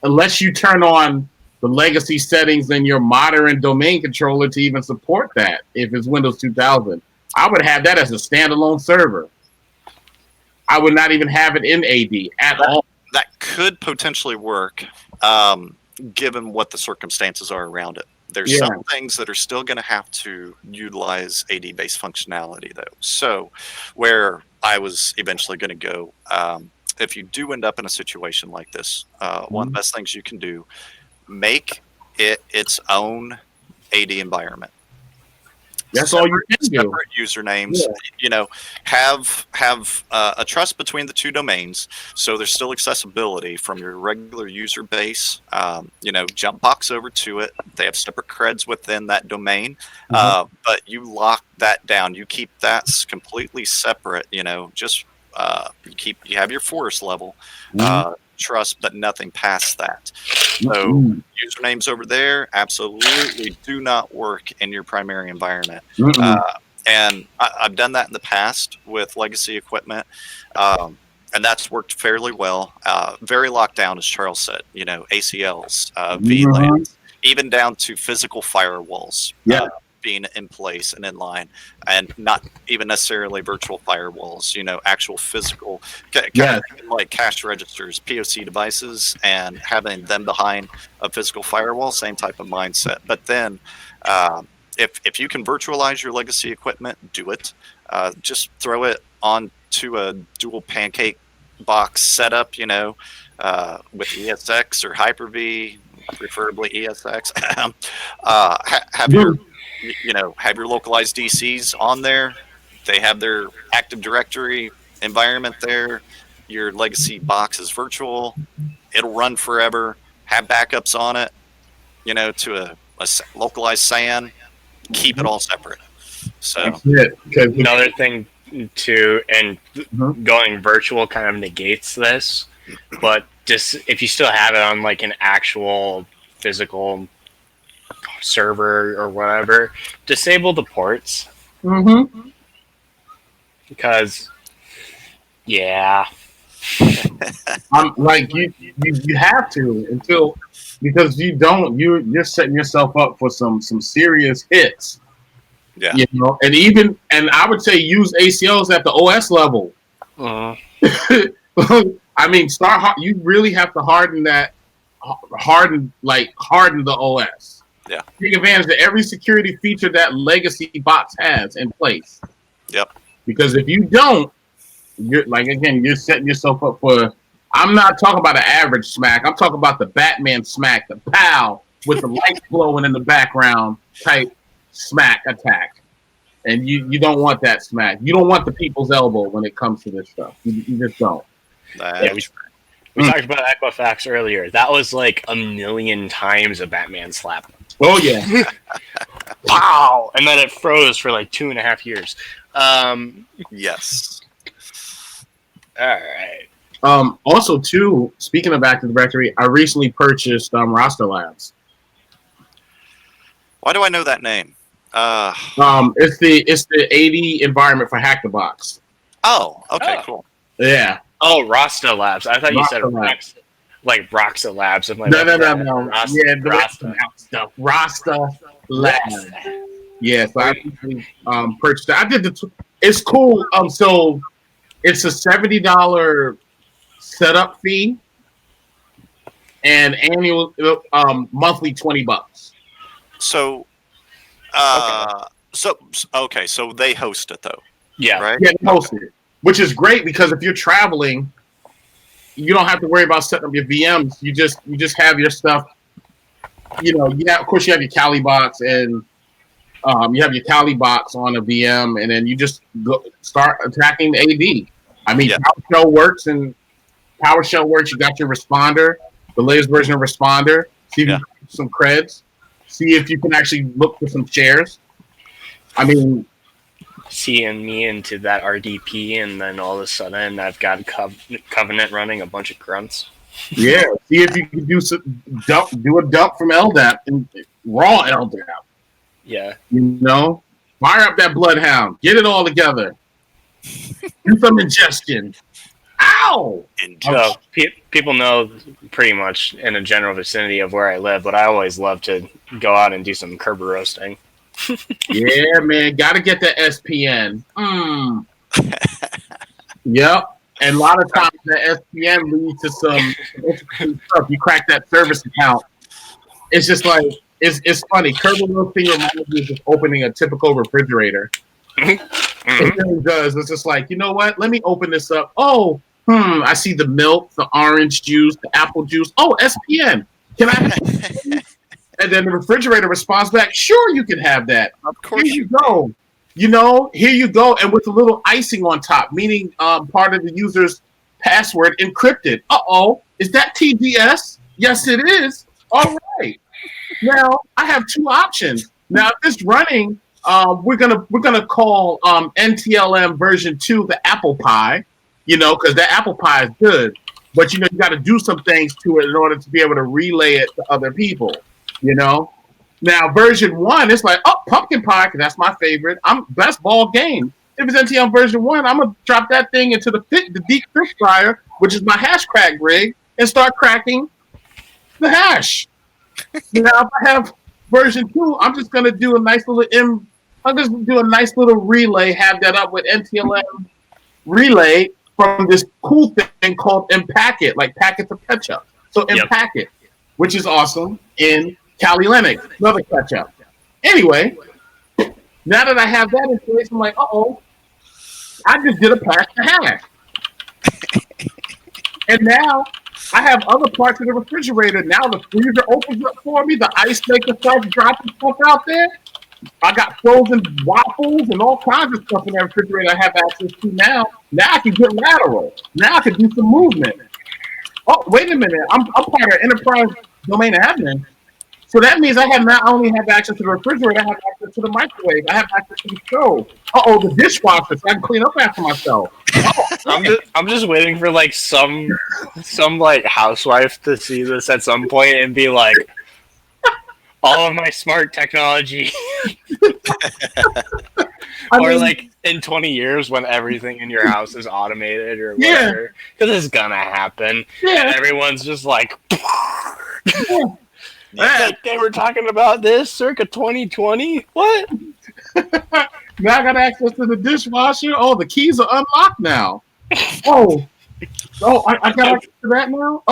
unless you turn on the legacy settings in your modern domain controller to even support that. If it's Windows 2000, I would have that as a standalone server. I would not even have it in AD at all. That could potentially work, given what the circumstances are around it. There's some things that are still going to have to utilize AD-based functionality, though. So where I was eventually going to go, if you do end up in a situation like this, one of the best things you can do, make it its own AD environment. That's all you can do. Separate usernames. Have a trust between the two domains, so there's still accessibility from your regular user base. Jump box over to it. They have separate creds within that domain, but you lock that down. You keep that completely separate. You have your forest level. trust, but nothing past that. So usernames over there absolutely do not work in your primary environment. And I've done that in the past with legacy equipment. And that's worked fairly well. Very locked down, as Charles said, ACLs, VLANs, even down to physical firewalls being in place and in line, and not even necessarily virtual firewalls, actual physical, like cash registers, POC devices, and having them behind a physical firewall, same type of mindset. But then if you can virtualize your legacy equipment, do it. Just throw it onto a dual pancake box setup, with ESX or Hyper-V, preferably ESX. Have your localized DCs on there. They have their Active Directory environment there. Your legacy box is virtual. It'll run forever. Have backups on it, to a localized SAN. Keep it all separate. So another thing too, and going virtual kind of negates this, but just if you still have it on like an actual physical server or whatever, disable the ports. Because I'm like you have to because you don't, you're setting yourself up for some serious hits. Yeah. And I would say use ACLs at the OS level. I mean, you really have to harden the OS. Yeah. Take advantage of every security feature that legacy box has in place. Yep. Because if you don't, you're setting yourself up for. I'm not talking about an average smack. I'm talking about the Batman smack, the pow with the lights blowing in the background type smack attack. And you don't want that smack. You don't want the people's elbow when it comes to this stuff. You just don't. We talked about Equifax earlier. That was like 1,000,000 times a Batman slap. Oh yeah. Wow! And then it froze for like 2.5 years. Yes. All right. Also, too, speaking of Active Directory, I recently purchased Roster Labs. Why do I know that name? It's the AD environment for Hack the Box. Oh, okay, cool. Yeah. Oh, Rasta Labs. I thought you said Labs. like Roxa Labs. No. Yeah, the Rasta stuff. Rasta Labs. Yeah, so I purchased it. I did it's cool. So it's a $70 setup fee and annual monthly $20. So so they host it though. Yeah. Right? Yeah, they host it. Which is great because if you're traveling, you don't have to worry about setting up your VMs. You just have your stuff. Of course you have your Kali box and you have your Kali box on a VM, and then you just start attacking the AD. I mean, PowerShell works, and PowerShell works. You got your responder, the latest version of responder. See if you can get some creds. See if you can actually look for some shares. I mean, seeing me into that RDP, and then all of a sudden I've got Covenant running a bunch of grunts. Yeah, see if you can do a dump from LDAP and raw LDAP. Yeah, fire up that Bloodhound, get it all together, do some ingestion. Ow! So people know pretty much in the general vicinity of where I live, but I always love to go out and do some Kerber roasting. Yeah, man, gotta get the SPN. Yep. And a lot of times the SPN leads to some interesting stuff. You crack that service account. It's just like it's funny. Kerber roasting reminds me of just opening a typical refrigerator. It really does. It's just like, you know what? Let me open this up. Oh, I see the milk, the orange juice, the apple juice. Oh, SPN. Can I have it? And then the refrigerator responds back, sure, you can have that. Of course. Here you go. Here you go. And with a little icing on top, meaning part of the user's password encrypted. Uh-oh. Is that TDS? Yes, it is. All right. Now, I have two options. Now, if it's running, we're gonna call NTLM version 2 the apple pie, because the apple pie is good. but you got to do some things to it in order to be able to relay it to other people. Now version 1, it's like, oh, pumpkin pie, 'cause that's my favorite. Best ball game. If it's NTL version 1, I'm gonna drop that thing into the deep fish fryer, which is my hash crack rig, and start cracking the hash. Now, if I have version 2, I'm just gonna do a nice little relay, have that up with NTLM relay from this cool thing called Impacket, like packets of ketchup. So Impacket, which is awesome in Kali Linux, another ketchup. Anyway, now that I have that in place, I'm like, I just did a pack to hash. And now I have other parts of the refrigerator. Now the freezer opens up for me. The ice maker starts dropping stuff out there. I got frozen waffles and all kinds of stuff in that refrigerator I have access to now. Now I can get lateral. Now I can do some movement. Oh, wait a minute. I'm part of enterprise domain admin. So that means I not only have access to the refrigerator, I have access to the microwave. I have access to the stove. The dishwasher, so I can clean up after myself. I'm just waiting for like some like housewife to see this at some point and be like, all of my smart technology. Or like in 20 years when everything in your house is automated or whatever. Because it's gonna happen. Yeah. And everyone's just like, like they were talking about this circa 2020? What? Now I got access to the dishwasher. Oh, the keys are unlocked now. I got access to that now.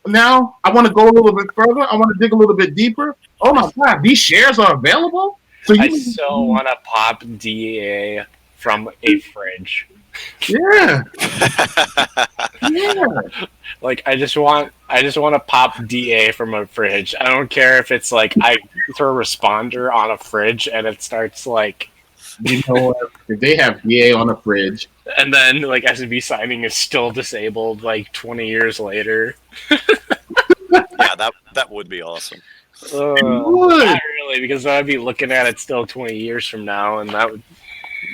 Now I want to go a little bit further. I want to dig a little bit deeper. Oh my God, these shares are available? I so want to pop DA from a fridge. Yeah. Like I just want to pop DA from a fridge. I don't care if it's like I throw a responder on a fridge and it starts like, you know what? If they have DA on a fridge, and then like SB signing is still disabled like 20 years later. Yeah, that would be awesome. It would. Not really, because I'd be looking at it still 20 years from now, and that would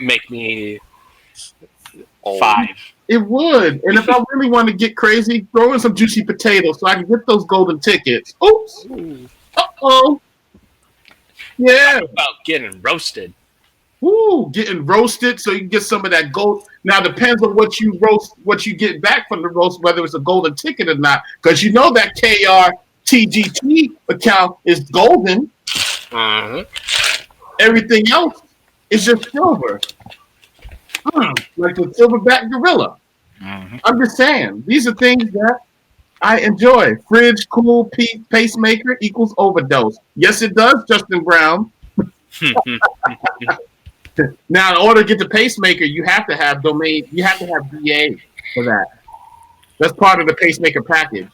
make me 5. It would. And if I really want to get crazy, throw in some juicy potatoes so I can get those golden tickets. Oops. Uh-oh. Yeah. Talk about getting roasted. Ooh, getting roasted so you can get some of that gold. Now, it depends on what you roast, what you get back from the roast, whether it's a golden ticket or not. Because you know that KRTGT account is golden. Uh-huh. Everything else is just silver. Like the silverback gorilla. Mm-hmm. I'm just saying, these are things that I enjoy. Fridge, cool, pacemaker equals overdose. Yes, it does, Justin Brown. Now, in order to get the pacemaker, you have to have domain. You have to have DA for that. That's part of the pacemaker package.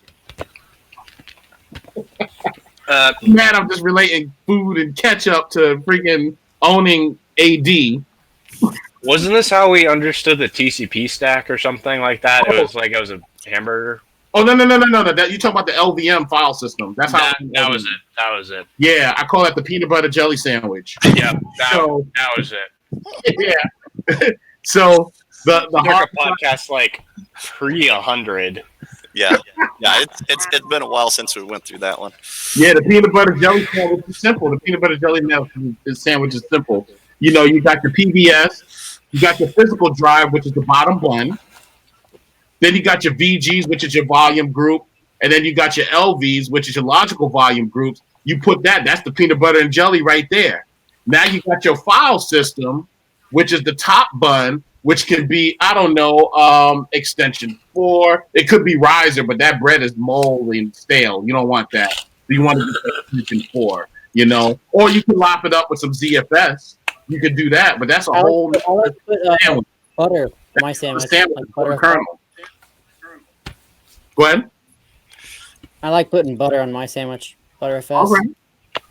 Man, I'm just relating food and ketchup to freaking owning AD. Wasn't this how we understood the TCP stack or something like that? It was like it was a hamburger. Oh no! That you talking about the LVM file system? That's how that was it. That was it. Yeah, I call that the peanut butter jelly sandwich. Yep, that was it. Yeah. So the hard podcast like pre-100. Yeah. It's been a while since we went through that one. Yeah, the peanut butter jelly sandwich is simple. The peanut butter jelly sandwich is simple. You know, you got your PBS, you got your physical drive, which is the bottom one. Then you got your VGs, which is your volume group, and then you got your LVs, which is your logical volume groups. You put that's the peanut butter and jelly right there. Now you got your file system, which is the top bun, which can be, I don't know, extension 4. It could be riser, but that bread is moldy and stale. You don't want that. So you want to get extension 4, you know? Or you can lop it up with some ZFS. You could do that, but that's a whole sandwich. Butter. My sandwich. Like butter kernel. Go ahead. I like putting butter on my sandwich. Butterfest. All right.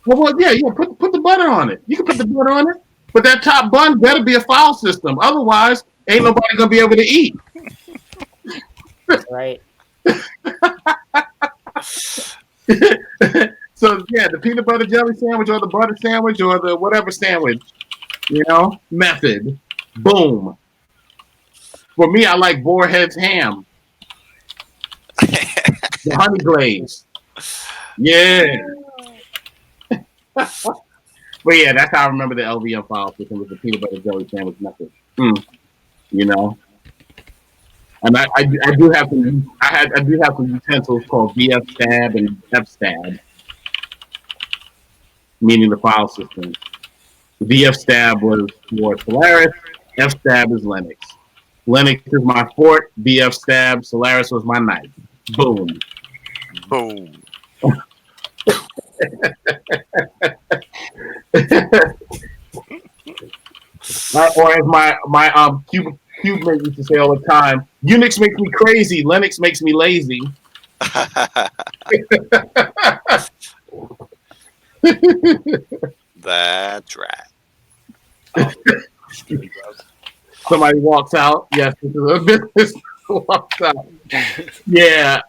Well, yeah. Put the butter on it. You can put the butter on it, but that top bun better be a file system. Otherwise, ain't nobody gonna be able to eat. Right. So yeah, the peanut butter jelly sandwich or the butter sandwich or the whatever sandwich, you know, method. Boom. For me, I like Boarhead's ham. The honey glaze. Yeah. But yeah, that's how I remember the LVM file system with the peanut butter jelly sandwich method. You know, and I do have some I do have some utensils called VF Stab and F Stab, meaning the file system. The VF Stab was for Solaris. F Stab is Linux. Linux is my fork. VF Stab. Solaris was my knife. Boom. Boom. Or as my Cube mate used to say all the time, Unix makes me crazy, Linux makes me lazy. That's right. Somebody walks out. Yes, this is a business. Walks out. Yeah,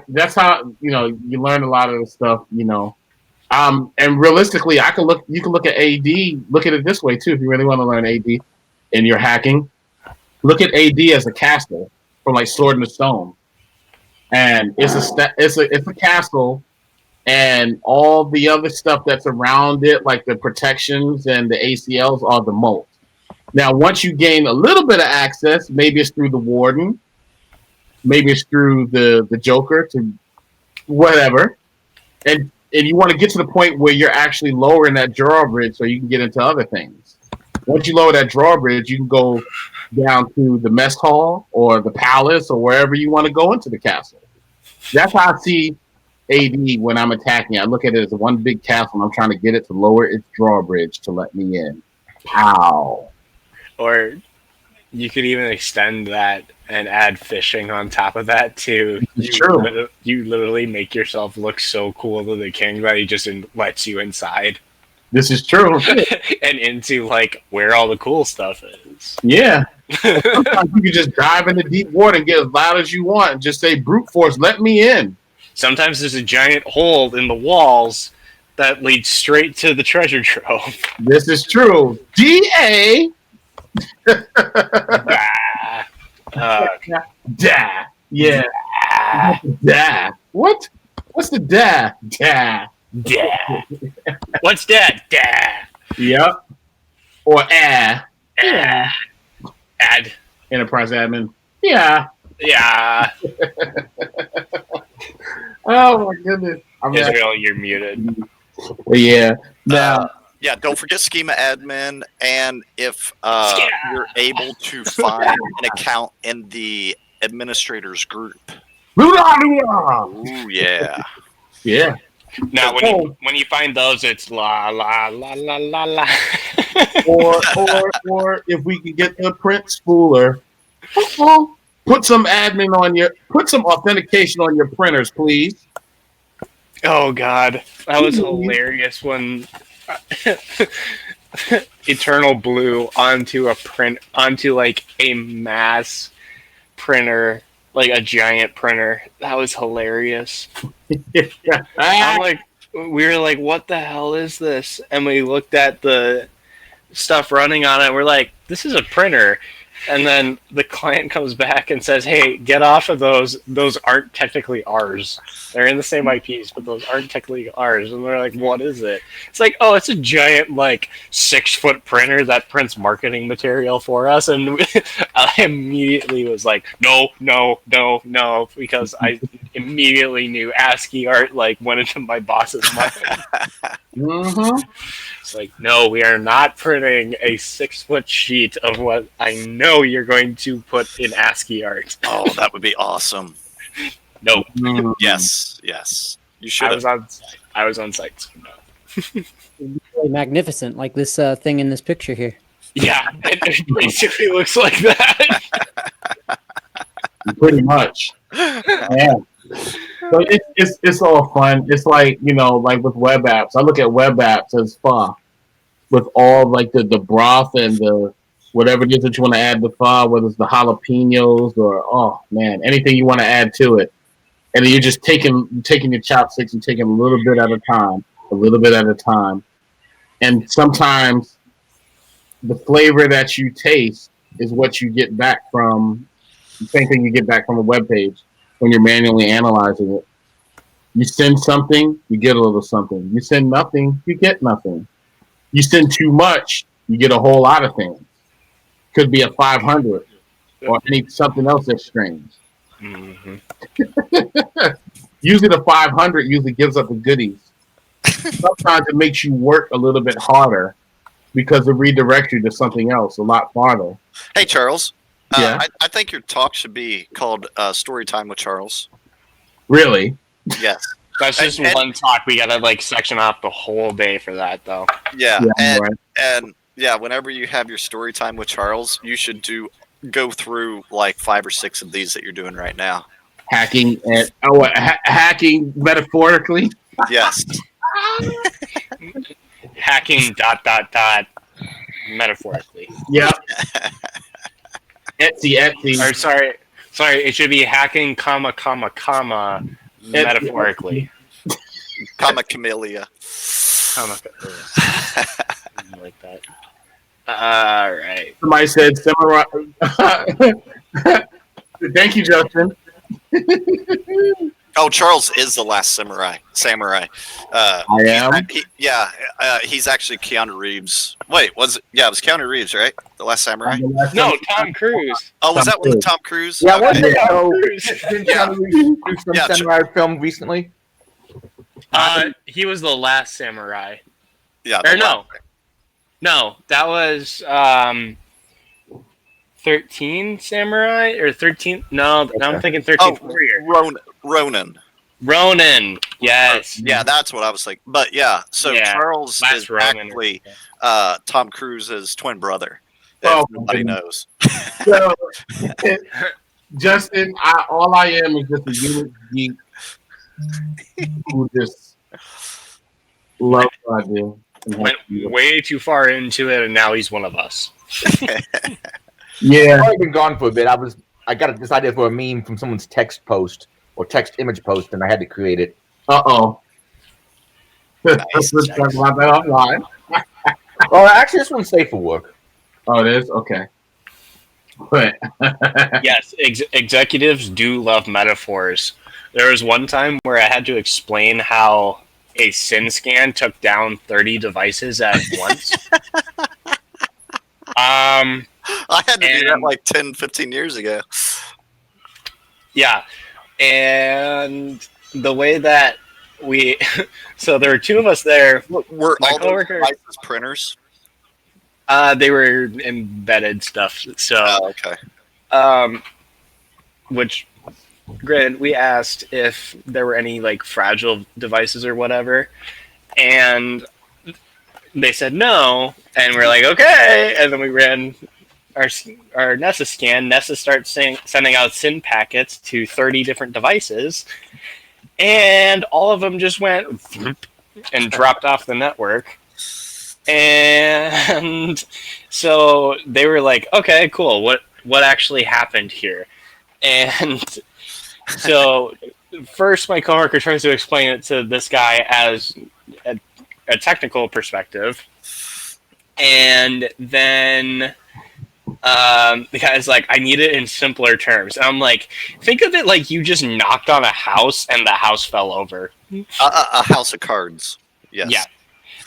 that's how you learn a lot of the stuff. And realistically, you can look at AD. Look at it this way too. If you really want to learn AD and you're hacking, look at AD as a castle from like Sword in the Stone, and it's a castle, and all the other stuff that's around it, like the protections and the ACLs, are the moat. Now, once you gain a little bit of access, maybe it's through the warden, maybe it's through the Joker, to whatever, and you want to get to the point where you're actually lowering that drawbridge so you can get into other things. Once you lower that drawbridge, you can go down to the mess hall or the palace or wherever you want to go into the castle. That's how I see AD when I'm attacking. I look at it as one big castle and I'm trying to get it to lower its drawbridge to let me in. Ow. Or you could even extend that and add fishing on top of that too. You literally make yourself look so cool to the king that he just lets you inside. This is true. And into like where all the cool stuff is. Yeah. Sometimes you can just dive into deep water and get as loud as you want and just say, brute force, let me in. Sometimes there's a giant hole in the walls that leads straight to the treasure trove. This is true. DA. Da. Yeah. Da. What? What's the da? Da. Da. What's that? Da. Yep. Or yeah. Add. Enterprise admin. Yeah. Yeah. Oh my goodness. Israel, you're muted. Yeah. Now. Yeah, don't forget Schema Admin, and if you're able to find an account in the administrators group. Ooh, yeah. Yeah. Now, when you find those, it's la la la la la la. or if we can get the print spooler, put some authentication on your printers, please. Oh God, that was hilarious when Eternal Blue onto like a mass printer, like a giant printer. That was hilarious. We were like, what the hell is this? And we looked at the stuff running on it. We're like, this is a printer. And then the client comes back and says, hey, get off of those. Those aren't technically ours. They're in the same IPs, but those aren't technically ours. And we're like, what is it? It's like, oh, it's a giant, 6-foot printer that prints marketing material for us. And I immediately was like, no, because I immediately knew ASCII art, went into my boss's mind. Mm-hmm. It's like, no, we are not printing a 6-foot sheet of what I know you're going to put in ASCII art. Oh, that would be awesome. No. Mm-hmm. Yes. You should. I was on site. So no. Really magnificent, like this thing in this picture here. Yeah, it basically looks like that. Pretty much. Yeah. So it's all fun. It's like with web apps. I look at web apps as fun. With all the broth and the whatever it is that you want to add to far, whether it's the jalapenos or anything you want to add to it. And then you're just taking your chopsticks and taking a little bit at a time. And sometimes the flavor that you taste is what you get back from The same thing you get back from a web page when you're manually analyzing it. You send something, you get a little something. You send nothing, you get nothing. You send too much, you get a whole lot of things. Could be a 500 or something else that's strange. Mm-hmm. Usually the 500 usually gives up the goodies. Sometimes it makes you work a little bit harder because it redirects you to something else a lot farther. Hey, Charles. Yeah. I think your talk should be called Story Time with Charles. Really? Yes. That's just one talk. We gotta like section off the whole day for that, though. Yeah. Right. And yeah, whenever you have your story time with Charles, you should go through like 5 or 6 of these that you're doing right now. Hacking and hacking metaphorically. Yes. Hacking ... metaphorically. Yep. Etsy. Or sorry, it should be hacking, metaphorically. Comma Camellia. Like that. All right. Somebody said samurai. Thank you, Justin. Oh, Charles is the last samurai. I am. He's actually Keanu Reeves. Wait, was it? Yeah, it was Keanu Reeves, right? The last samurai. No, Tom Cruise. Oh, was Tom that one Cruise. Tom Cruise? Yeah, Okay. wasn't it? Yeah. So, Cruise. didn't Keanu Reeves do some Yeah, samurai film recently? He was the last samurai. Yeah. Or no, that was 13 Samurai or 13. No, I'm thinking 13 Warrior. Ronin. Yes. Yeah, that's what I was thinking. But yeah, so Yeah, Charles Last is Ronin. actually Tom Cruise's twin brother. Oh, If nobody knows. So, Justin, all I am is just a unit geek who just loves what I do. Went way too far into it, and now he's one of us. Yeah. I've already been gone for a bit. I got this idea for a meme from someone's text post or text image post, and I had to create it. Uh-oh. Nice. Let's talk about that offline. Well, actually, this one's safe for work. Oh, it is? Okay. But Yes, executives do love metaphors. There was one time where I had to explain how a SIN scan took down 30 devices at once. I had to do that like 10, 15 years ago. Yeah, and the way that so there were 2 of us there. Were My all those coworker- devices printers? They were embedded stuff. So, Oh, okay. which, granted, we asked if there were any like fragile devices or whatever, and they said no, and we're like, okay, and then we ran our Nessa scan. Nessa starts sending out SIN packets to 30 different devices, and all of them just went and dropped off the network. And so they were like, okay, cool. What actually happened here? And so first my coworker tries to explain it to this guy as a technical perspective. And then the guy's like, I need it in simpler terms. And I'm like, think of it like you just knocked on a house and the house fell over. A house of cards. Yes. Yeah.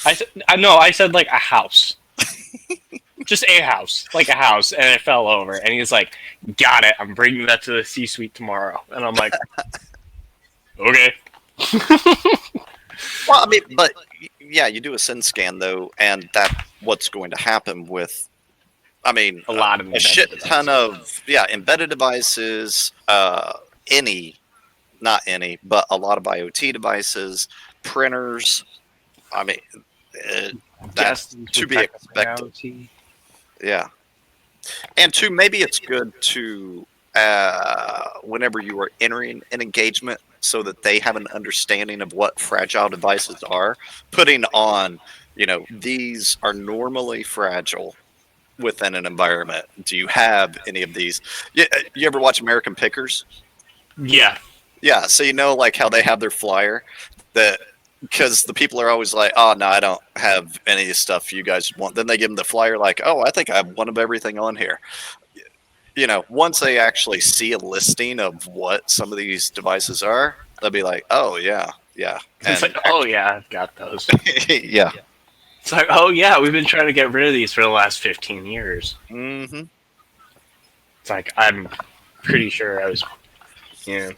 I said like a house. Just a house. Like a house. And it fell over. And he's like, got it. I'm bringing that to the C-suite tomorrow. And I'm like, okay. Well, I mean, but yeah, you do a SIN scan though, and that's what's going to happen with, I mean, A lot of a embedded shit devices. ton of embedded devices. Not any, but a lot of IoT devices, printers. I mean, that's to be expected. Yeah, and two, maybe it's good to whenever you are entering an engagement, so that they have an understanding of what fragile devices are. Putting on, these are normally fragile within an environment. Do you have any of these? You ever watch American Pickers? Yeah. Yeah, so like how they have their flyer that. Because the people are always like, oh, no, I don't have any of the stuff you guys want. Then they give them the flyer like, oh, I think I have one of everything on here. once they actually see a listing of what some of these devices are, they'll be like, "Oh yeah, yeah," It's like, oh yeah, I've got those. yeah. It's like, oh yeah, we've been trying to get rid of these for the last 15 years. Mm-hmm. It's like, I'm pretty sure I was, yeah.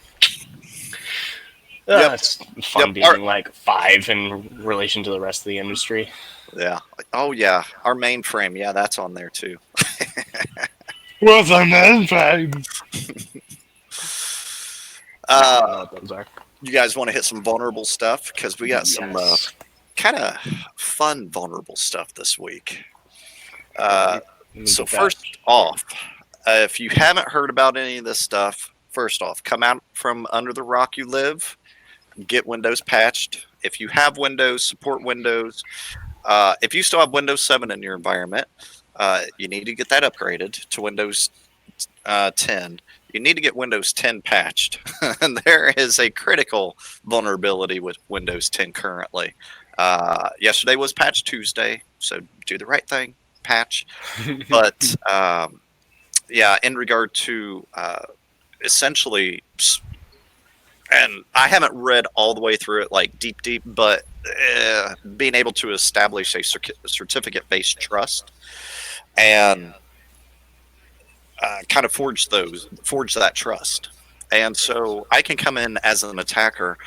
Yep. It's fun being like 5 in relation to the rest of the industry. Yeah. Oh yeah, our mainframe. Yeah, that's on there too. What's a mainframe? I don't know what those are. You guys want to hit some vulnerable stuff because we got some kind of fun vulnerable stuff this week. So first off, if you haven't heard about any of this stuff, first off, come out from under the rock you live, get Windows patched. If you have Windows, support Windows. If you still have Windows 7 in your environment, you need to get that upgraded to Windows 10. You need to get Windows 10 patched. And there is a critical vulnerability with Windows 10 currently. Yesterday was Patch Tuesday, so do the right thing, patch. But yeah, in regard to essentially, and I haven't read all the way through it like deep, but being able to establish a certificate-based trust and kind of forge that trust. And so I can come in as an attacker,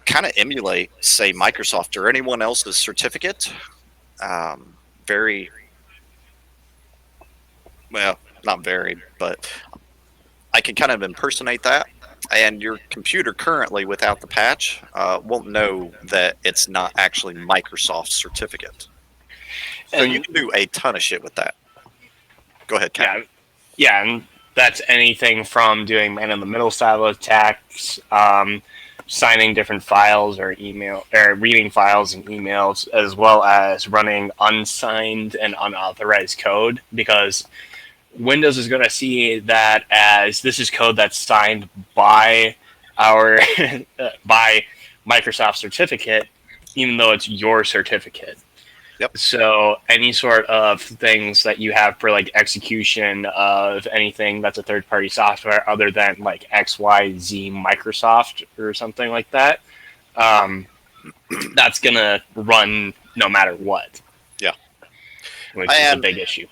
kind of emulate, say, Microsoft or anyone else's certificate. Very well, not very, but I can kind of impersonate that. And your computer currently, without the patch, won't know that it's not actually Microsoft's certificate. So you can do a ton of shit with that. Go ahead, Ken. Yeah, and that's anything from doing man-in-the-middle style attacks, signing different files or reading files and emails, as well as running unsigned and unauthorized code, because Windows is going to see that as this is code that's signed by our by Microsoft certificate, even though it's your certificate. Yep. So any sort of things that you have for like execution of anything that's a third-party software other than like XYZ Microsoft or something like that, that's gonna run no matter what. Yeah, which is a big issue.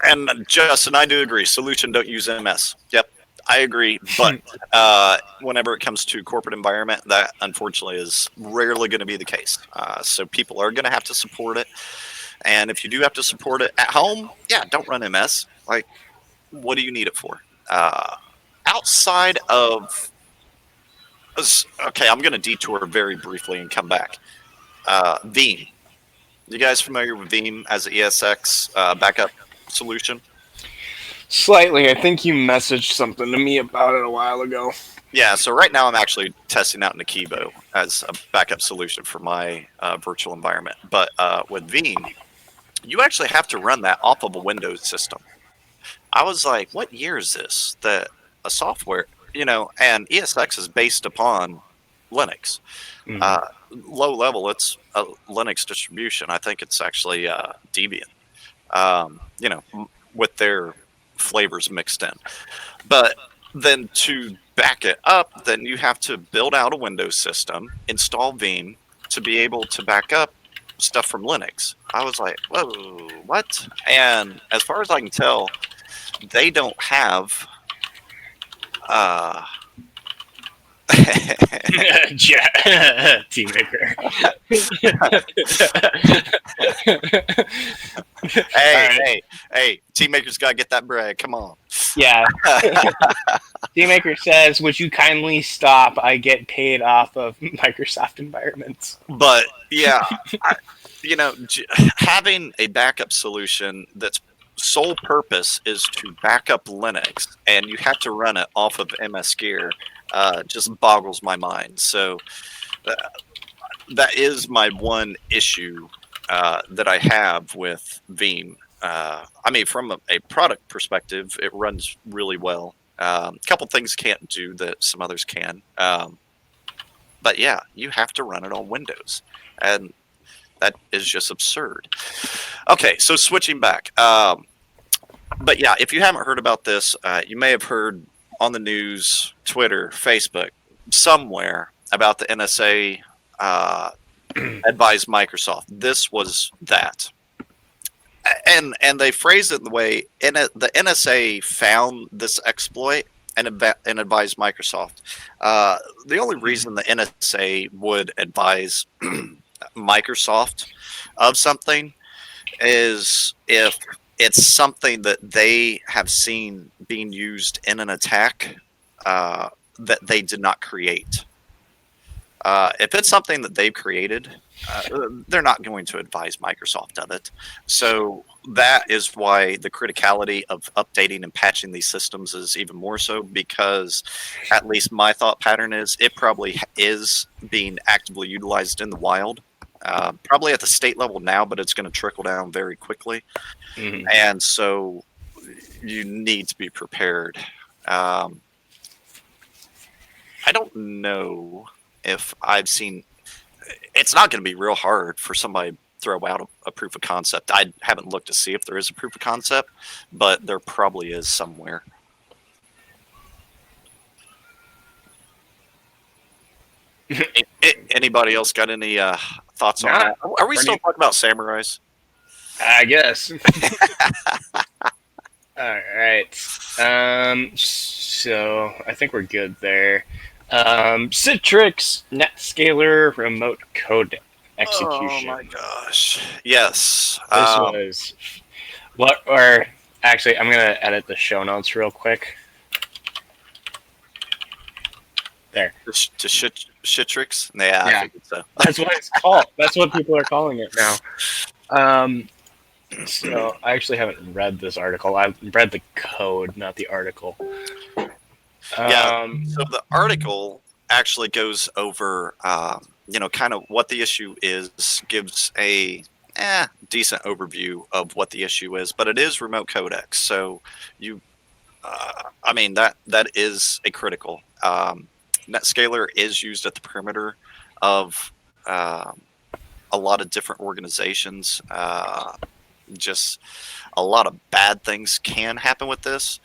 And Justin, I do agree. Solution, don't use MS. Yep, I agree. But whenever it comes to corporate environment, that unfortunately is rarely going to be the case. So people are going to have to support it. And if you do have to support it at home, yeah, don't run MS. Like, what do you need it for? Outside of... Okay, I'm going to detour very briefly and come back. Veeam. You guys familiar with Veeam as an ESX backup solution? Slightly. I think you messaged something to me about it a while ago. Yeah, so right now I'm actually testing out Nikivo as a backup solution for my virtual environment. But with Veeam, you actually have to run that off of a Windows system. I was like, what year is this? That a software, and ESX is based upon Linux. Low level, it's a Linux distribution. I think it's actually Debian. With their flavors mixed in. But then to back it up, then you have to build out a Windows system, install Veeam to be able to back up stuff from Linux. I was like, whoa, what? And as far as I can tell, they don't have Teammaker. Hey, Teammaker's got to get that bread. Come on. Yeah. Teammaker says, would you kindly stop? I get paid off of Microsoft environments. But, yeah, having a backup solution that's sole purpose is to back up Linux, and you have to run it off of MS Gear, just boggles my mind. So that is my one issue that I have with Veeam. From a product perspective, it runs really well. A couple things can't do that some others can. But yeah, you have to run it on Windows. And that is just absurd. Okay, so switching back. But yeah, if you haven't heard about this, you may have heard on the news, Twitter, Facebook, somewhere about the NSA advised Microsoft. This was that. And they phrased it the way the NSA found this exploit and advised Microsoft. The only reason the NSA would advise Microsoft of something is if it's something that they have seen being used in an attack that they did not create. If it's something that they've created, they're not going to advise Microsoft of it. So that is why the criticality of updating and patching these systems is even more so, because at least my thought pattern is it probably is being actively utilized in the wild. Probably at the state level now, but it's going to trickle down very quickly. Mm-hmm. And so you need to be prepared. I don't know if I've seen, it's not going to be real hard for somebody to throw out a proof of concept. I haven't looked to see if there is a proof of concept, but there probably is somewhere. Anybody else got any thoughts on that? Are we still talking about samurais? I guess. All right. So I think we're good there. Citrix NetScaler remote code execution. Oh my gosh! Yes. This was what? Or actually, I'm gonna edit the show notes real quick. There. To Citrix? Yeah, I think so. That's what it's called. That's what people are calling it now. So I actually haven't read this article. I read the code, not the article. Yeah. So the article actually goes over, kind of what the issue is, gives a decent overview of what the issue is, but it is remote codecs. So that is a critical. NetScaler is used at the perimeter of a lot of different organizations. Just a lot of bad things can happen with this.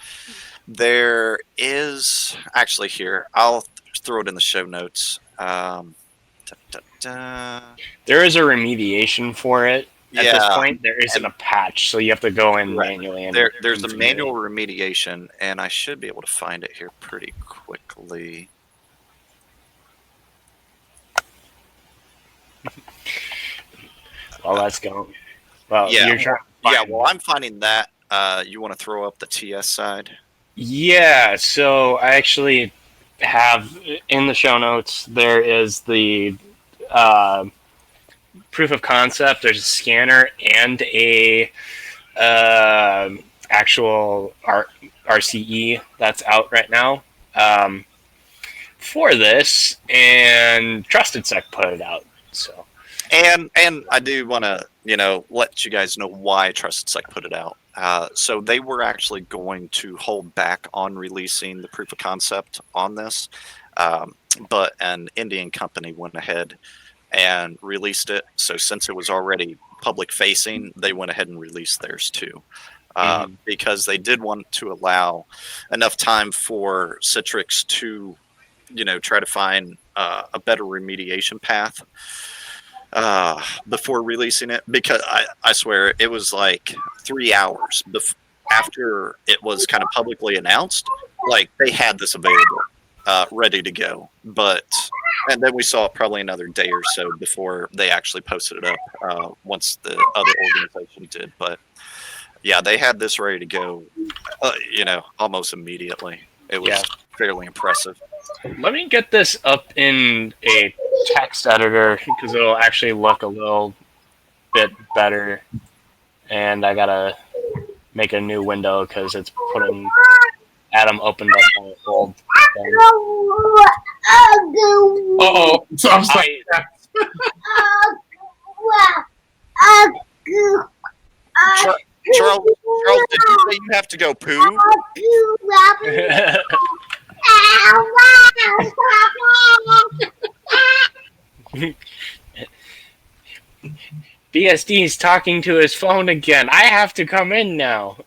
There is actually here, I'll throw it in the show notes. There is a remediation for it. At this point, there isn't a patch, so you have to go in manually. And there's a manual remediation, and I should be able to find it here pretty quickly. Well, let's go. Well, I'm finding that. You want to throw up the TS side? Yeah, so I actually have in the show notes, there is the proof of concept. There's a scanner and a actual RCE that's out right now for this, and TrustedSec put it out. So, and I do want to let you guys know why TrustedSec put it out. So they were actually going to hold back on releasing the proof of concept on this, but an Indian company went ahead and released it. So since it was already public facing, they went ahead and released theirs too, because they did want to allow enough time for Citrix to, try to find a better remediation path before releasing it, because I swear it was like 3 hours after it was kind of publicly announced, like they had this available, ready to go. And then we saw it probably another day or so before they actually posted it up, once the other organization did. But yeah, they had this ready to go, almost immediately. It was fairly impressive. Let me get this up in a text editor because it'll actually look a little bit better. And I gotta make a new window because it's putting Adam opened up my old thing. Uh-oh. So I'm sorry. Charles, did you say you have to go poo? BSD is talking to his phone again. I have to come in now.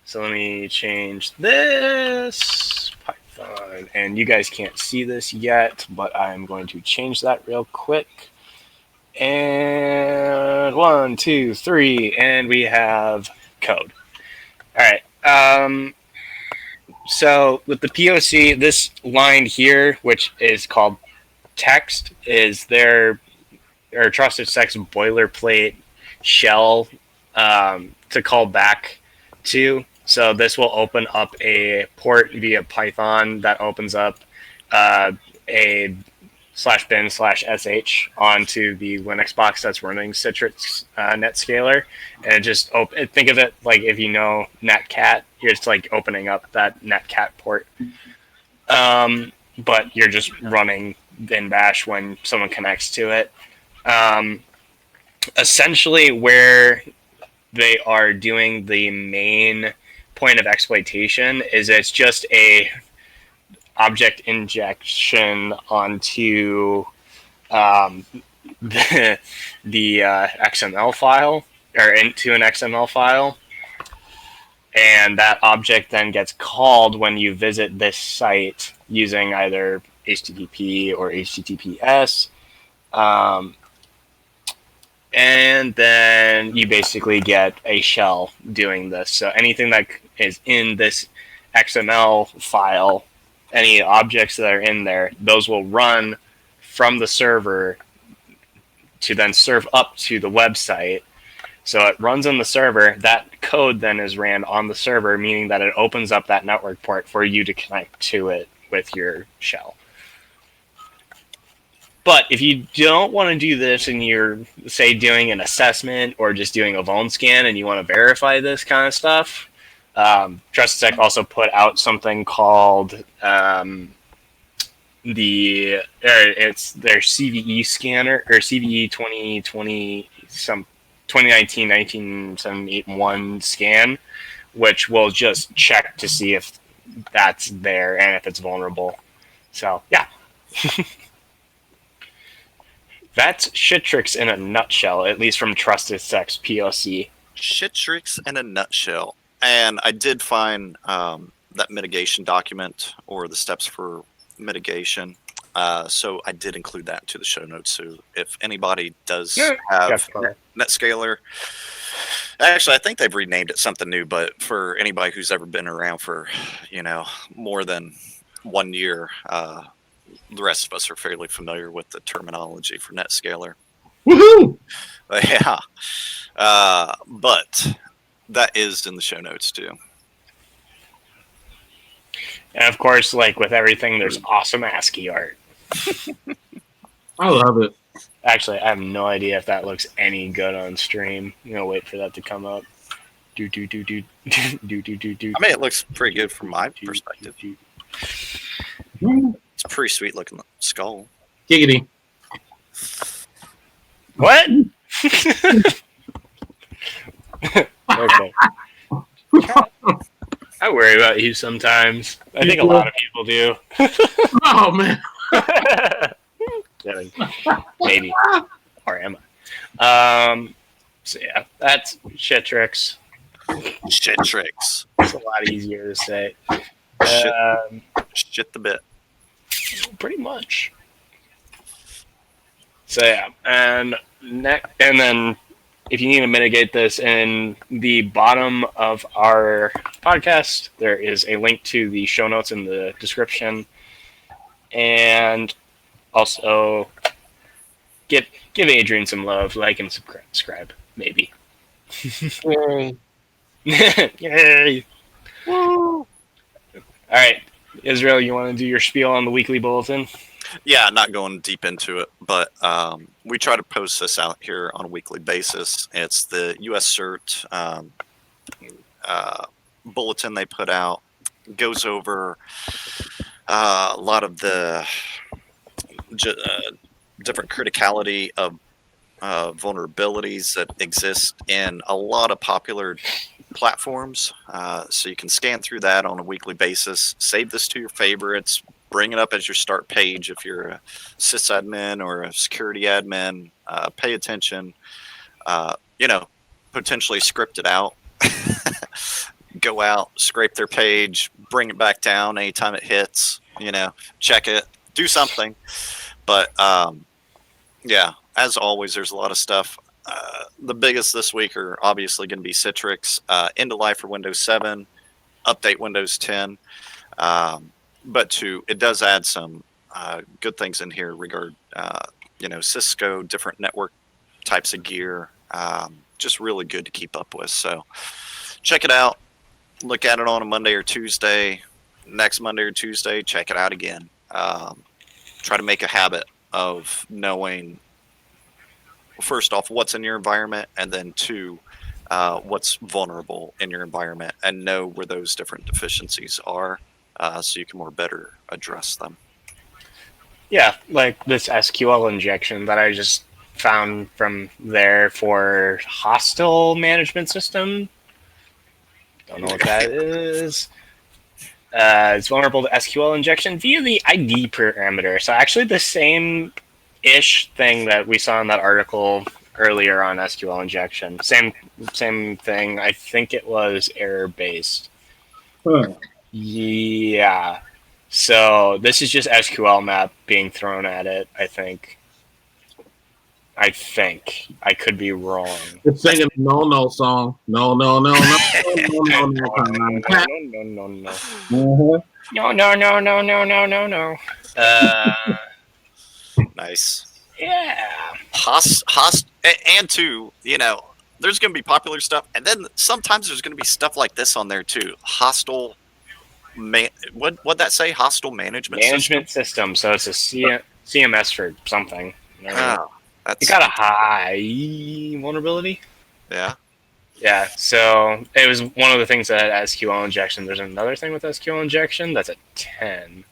So let me change this Python, and you guys can't see this yet, but I'm going to change that real quick. And 1, 2, 3, and we have code. All right. So with the POC, this line here, which is called text, is their Trusted Sex boilerplate shell to call back to. So this will open up a port via Python that opens up a /bin/sh onto the Linux box that's running Citrix NetScaler, and it just think of it like if you know netcat, you're just like opening up that netcat port, but you're just running bin bash when someone connects to it. Essentially, where they are doing the main point of exploitation is it's just a object injection onto the XML file or into an XML file, and that object then gets called when you visit this site using either HTTP or HTTPS. And then you basically get a shell doing this. So anything that is in this XML file, any objects that are in there, those will run from the server to then serve up to the website. So it runs on the server. That code then is ran on the server, meaning that it opens up that network port for you to connect to it with your shell. But if you don't want to do this and you're, say, doing an assessment or just doing a vuln scan and you want to verify this kind of stuff, TrustedSec also put out something called it's their CVE scanner, or CVE 2020 some 2019-19781 scan, which will just check to see if that's there and if it's vulnerable. So yeah. That's Shitrix in a nutshell, at least from TrustedSec's POC. Shitrix in a nutshell. And I did find that mitigation document, or the steps for mitigation. So I did include that to the show notes. So if anybody does have NetScaler, actually, I think they've renamed it something new, but for anybody who's ever been around for, more than 1 year, the rest of us are fairly familiar with the terminology for NetScaler. Woohoo! Yeah. But that is in the show notes too. And of course, like with everything, there's awesome ASCII art. I love it. Actually, I have no idea if that looks any good on stream. I'm gonna wait for that to come up. I mean, it looks pretty good from my perspective. It's a pretty sweet looking skull. Giggity. What? Okay. I worry about you sometimes. I think a lot of people do. Oh man. Kidding. Maybe. Or am I? So yeah, that's Shitrix. Shitrix. It's a lot easier to say. Shit the bit. Pretty much. So yeah, and then if you need to mitigate this, in the bottom of our podcast, there is a link to the show notes in the description, and also give Adrian some love, like and subscribe, maybe. Yay! Yay! Woo! All right, Israel, you want to do your spiel on the weekly bulletin? Yeah, not going deep into it, but we try to post this out here on a weekly basis. It's the U.S. CERT bulletin they put out. Goes over a lot of the different criticality of vulnerabilities that exist in a lot of popular platforms. So you can scan through that on a weekly basis. Save this to your favorites. bring it up as your start page. If you're a sysadmin or a security admin, pay attention. Potentially script it out. Go out, scrape their page, bring it back down anytime it hits. Check it, do something. But as always, there's a lot of stuff. The biggest this week are obviously going to be Citrix, end of life for Windows 7, update Windows 10. But it does add some good things in here regarding Cisco, different network types of gear. Just really good to keep up with. So check it out. Look at it on a Monday or Tuesday. Next Monday or Tuesday, check it out again. Try to make a habit of knowing, first off, what's in your environment, and then two, what's vulnerable in your environment, and know where those different deficiencies are, so you can more better address them. Yeah, like this SQL injection that I just found from there for hostile management system. Don't know what that is. It's vulnerable to SQL injection via the ID parameter. So actually the same-ish thing that we saw in that article earlier on SQL injection. Same thing. I think it was error-based. Huh. Yeah. So this is just SQL map being thrown at it, I think. I could be wrong. It's singing the no song. No. No. Nice. Yeah. And two, there's going to be popular stuff, and then sometimes there's going to be stuff like this on there too. Hostile. What'd that say? Hostile management system. So it's a CMS for something. It got a high vulnerability. Yeah. Yeah. So it was one of the things that SQL injection. There's another thing with SQL injection that's a 10,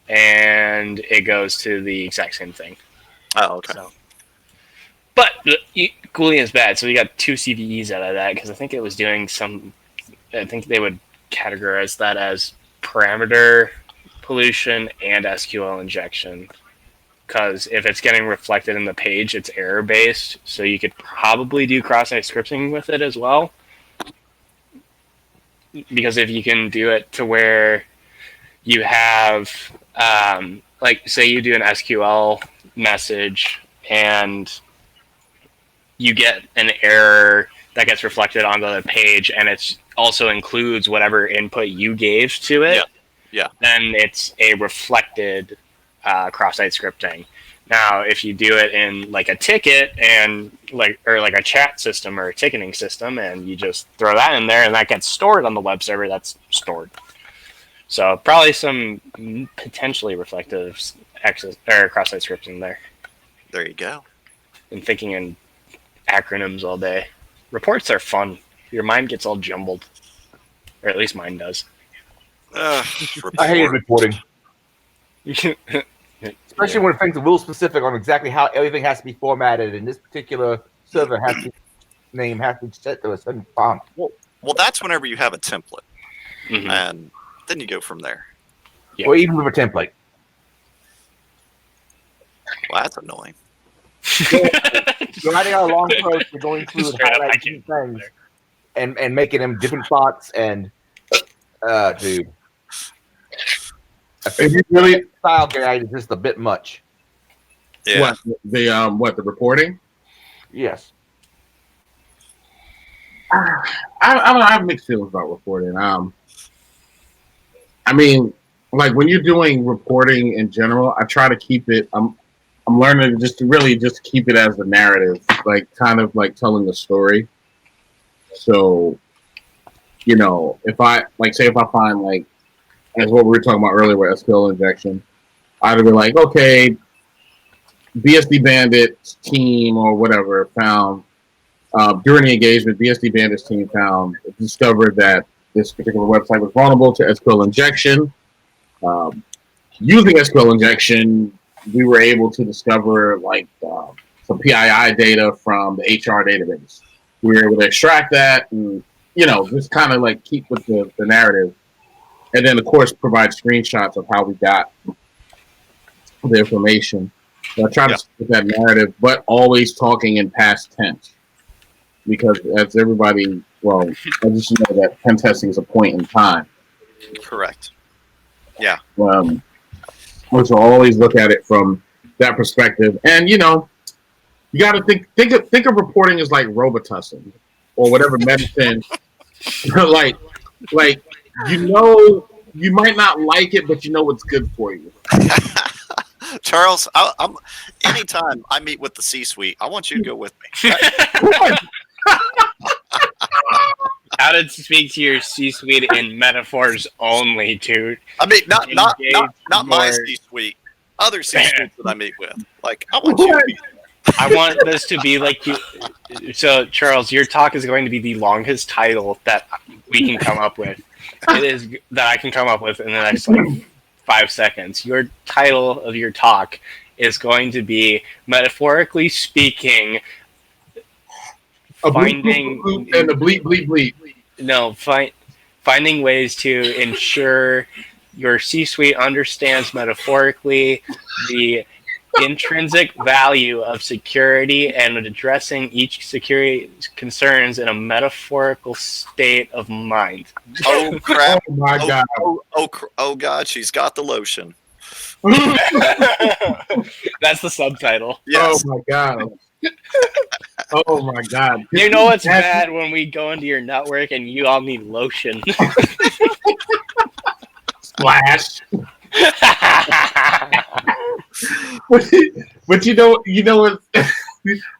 and it goes to the exact same thing. Oh, okay. So, but equally as bad. So we got 2 CVEs out of that because I think it was doing some. I think they would categorize that as parameter pollution and SQL injection. Because if it's getting reflected in the page, it's error-based. So you could probably do cross-site scripting with it as well. Because if you can do it to where you have, say you do an SQL message and you get an error that gets reflected onto the page and it also includes whatever input you gave to it, then it's a reflected cross-site scripting. Now, if you do it in like a ticket and like a chat system or a ticketing system, and you just throw that in there and that gets stored on the web server, that's stored. So probably some potentially reflective access or cross-site scripting there. There you go. And thinking in acronyms all day. Reports are fun. Your mind gets all jumbled, or at least mine does. I hate reporting. Especially when things are real specific on exactly how everything has to be formatted, and this particular server has to be set to a certain font. Well, that's whenever you have a template, and then you go from there. Yeah. Or even with a template. Well, that's annoying. You're writing out a long post, you're going through and highlighting things, and making them different fonts, and dude. I think really style guide is just a bit much. Yeah. What the reporting? Yes. I don't know. I have mixed feelings about reporting. I mean, like when you're doing reporting in general, I try to keep it. I'm learning to keep it as a narrative, like kind of like telling the story. So, if I find like, as what we were talking about earlier with SQL injection, I'd be like, okay, BSD Bandit's team or whatever found during the engagement, BSD Bandit's team discovered that this particular website was vulnerable to SQL injection. Using SQL injection, we were able to discover some PII data from the HR database. We were able to extract that and just kind of like keep with the narrative. and then of course provide screenshots of how we got the information. So I try to stick with that narrative, but always talking in past tense, because as everybody, well, I just know that pen testing is a point in time. Correct. Yeah. Which will always look at it from that perspective, and you got to think of reporting as like Robitussin or whatever medicine, like you might not like it, but you know what's good for you. Charles, I'm anytime I meet with the C-suite, I want you to go with me. How to speak to your C-suite in metaphors only, dude. I mean, not my C-suite, other C-suites that I meet with. Like, I want you to be there. I want this to be like you. So, Charles, your talk is going to be the longest title that we can come up with. It is that I can come up with in the next 5 seconds. Your title of your talk is going to be, metaphorically speaking, finding and the bleep bleep bleep. No, finding ways to ensure your C-suite understands metaphorically the intrinsic value of security and addressing each security concerns in a metaphorical state of mind. Oh crap! Oh my god! Oh god! She's got the lotion. That's the subtitle. Yes. Oh my god! Oh my god! You know what's bad when we go into your network and you all need lotion. Splash. But you know what?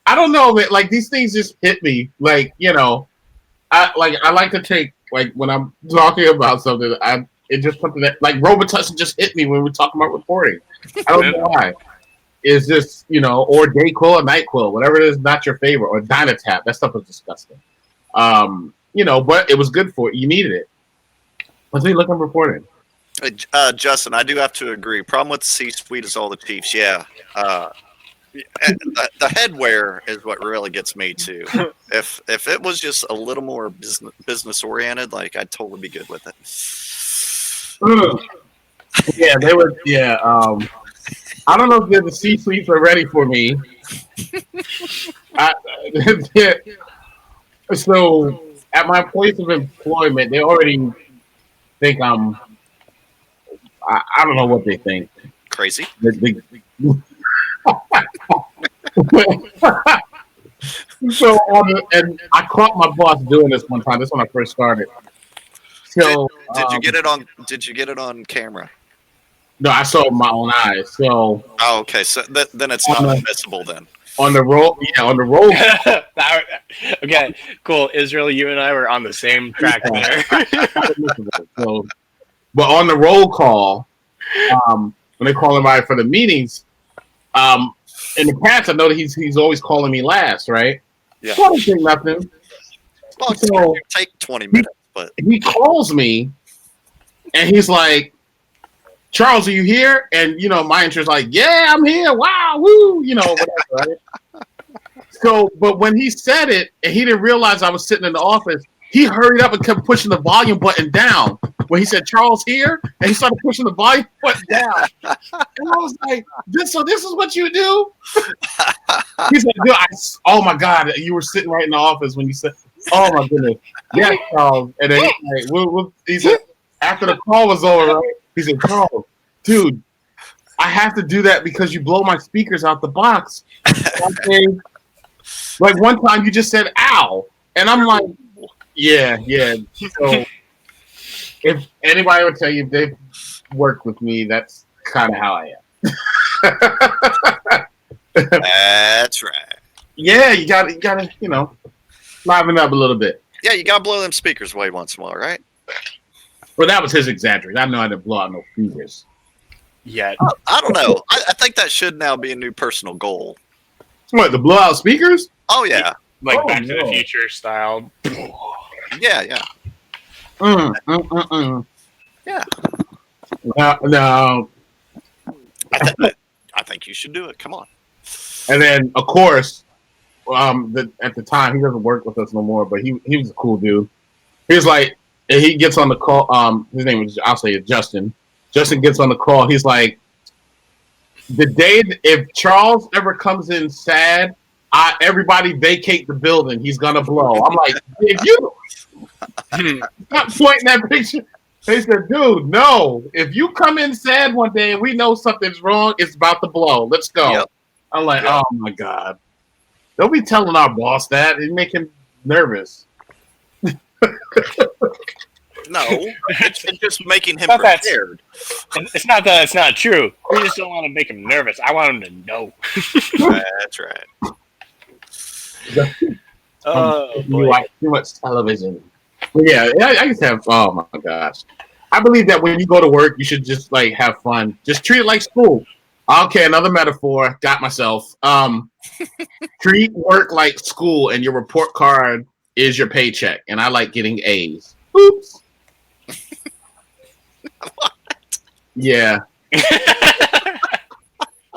I don't know, man. Like these things just hit me. Like I like to take, like when I'm talking about something, it just something that like Robitussin just hit me when we're talking about reporting. I don't know why. Is this or Dayquil or NyQuil, whatever it is, not your favorite, or Dynatap? That stuff was disgusting. But it was good for it. You needed it. Let's look at reporting. Justin, I do have to agree. Problem with the C-suite is all the chiefs. Yeah. The headwear is what really gets me too. If it was just a little more business oriented, like I'd totally be good with it. Yeah, they were. Yeah. I don't know if the C-suites are ready for me. So at my place of employment, they already think I'm. I don't know what they think. Crazy. So and I caught my boss doing this one time. This is when I first started. So did you get it on? Did you get it on camera? No, I saw it with my own eyes. So okay, so then it's not admissible then. On the roll, on the roll. Okay, cool. Israel, you and I were on the same track there. So, but on the roll call, when they call him out for the meetings, in the past I know that he's always calling me last, right? Yeah. So I don't think nothing. Well, So take 20 minutes, but he calls me, and he's like, Charles, are you here? And my answer is like, yeah, I'm here. Wow, woo, whatever, right? So, but when he said it, and he didn't realize I was sitting in the office, he hurried up and kept pushing the volume button down. When he said Charles here, and he started pushing the volume button down, and I was like, this is what you do? He's like, dude, oh my god, you were sitting right in the office when you said, oh my goodness, yes, Charles. And then he's like, he said, after the call was over, right? He said, Charles, dude, I have to do that because you blow my speakers out the box. Like one time you just said, ow. And I'm like, yeah. So if anybody would tell you if they've worked with me, that's kind of how I am. That's right. Yeah, you gotta, liven up a little bit. Yeah, you gotta blow them speakers away once in a while, right? Well, that was his exaggeration. I know I didn't blow out no fingers. Yet. I don't know. I think that should now be a new personal goal. What, the blowout speakers? Oh yeah, Like Back to the Future style. yeah. Yeah. No. I think you should do it. Come on. And then, of course, at the time he doesn't work with us no more, but he was a cool dude. He was like, And he gets on the call. His name is, I'll say it, Justin. Justin gets on the call. He's like, the day if Charles ever comes in sad, everybody vacate the building. He's gonna blow. I'm like, if you stop pointing that picture. They said, dude, no. If you come in sad one day and we know something's wrong, it's about to blow. Let's go. Yep. I'm like, oh my God. Don't be telling our boss that. It make him nervous. No, it's just making him prepared. It's not that it's not true. We just don't want to make him nervous. I want him to know. That's right. You watch too much television. But yeah, I just have. Oh my gosh, I believe that when you go to work, you should just like have fun. Just treat it like school. Okay, another metaphor. Got myself. Treat work like school, and your report card is your paycheck. And I like getting A's. Oops. What? Yeah.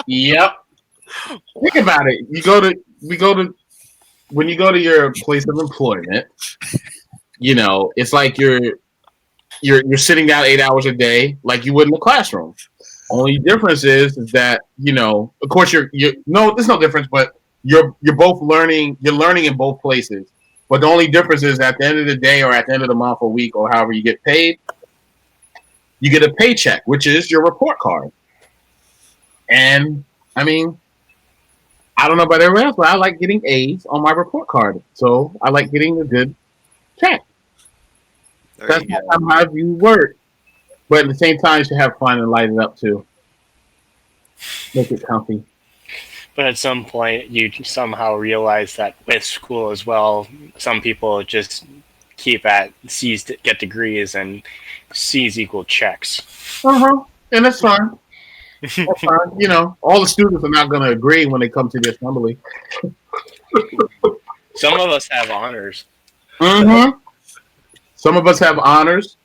Yep. Think about it. When you go to your place of employment, you know, it's like you're sitting down 8 hours a day like you would in the classroom. Only difference is that, you know, of course no, there's no difference, but you're both learning, you're learning in both places. But the only difference is at the end of the day or at the end of the month or week or however you get paid, you get a paycheck, which is your report card. And I mean, I don't know about everyone else, but I like getting A's on my report card. So I like getting a good check. That's how I view work. But at the same time, you should have fun and light it up too. Make it comfy. But at some point, you somehow realize that with school as well, some people just keep at C's to get degrees, and C's equal checks. And that's fine. That's fine. You know, all the students are not going to agree when they come to the assembly. Some of us have honors. Some of us have honors.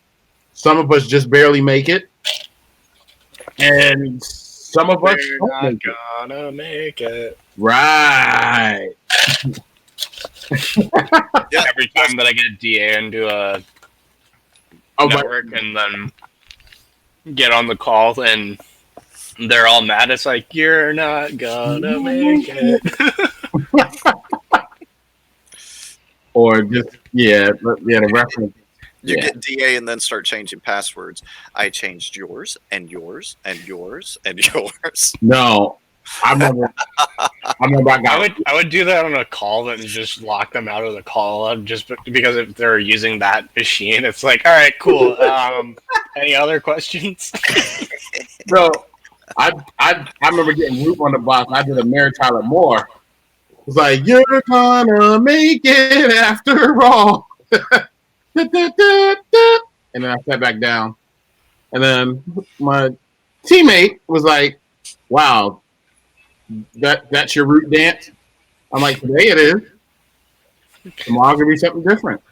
Some of us just barely make it. And some of us not gonna make it. Right. Every time that I get a DA into a network and then get on the call and they're all mad, it's like, you're not gonna make it. Or just, the reference. You get DA and then start changing passwords. I changed yours and yours and yours and yours. No, I remember. I would do that on a call and just lock them out of the call just because if they're using that machine, it's like, all right, cool. Any other questions? Bro, I remember getting Root on the box. I did a Mary Tyler Moore. It's like, you're gonna make it after all. And then I sat back down. And then my teammate was like, wow, that's your Root dance? I'm like, today it is. Tomorrow gonna be something different.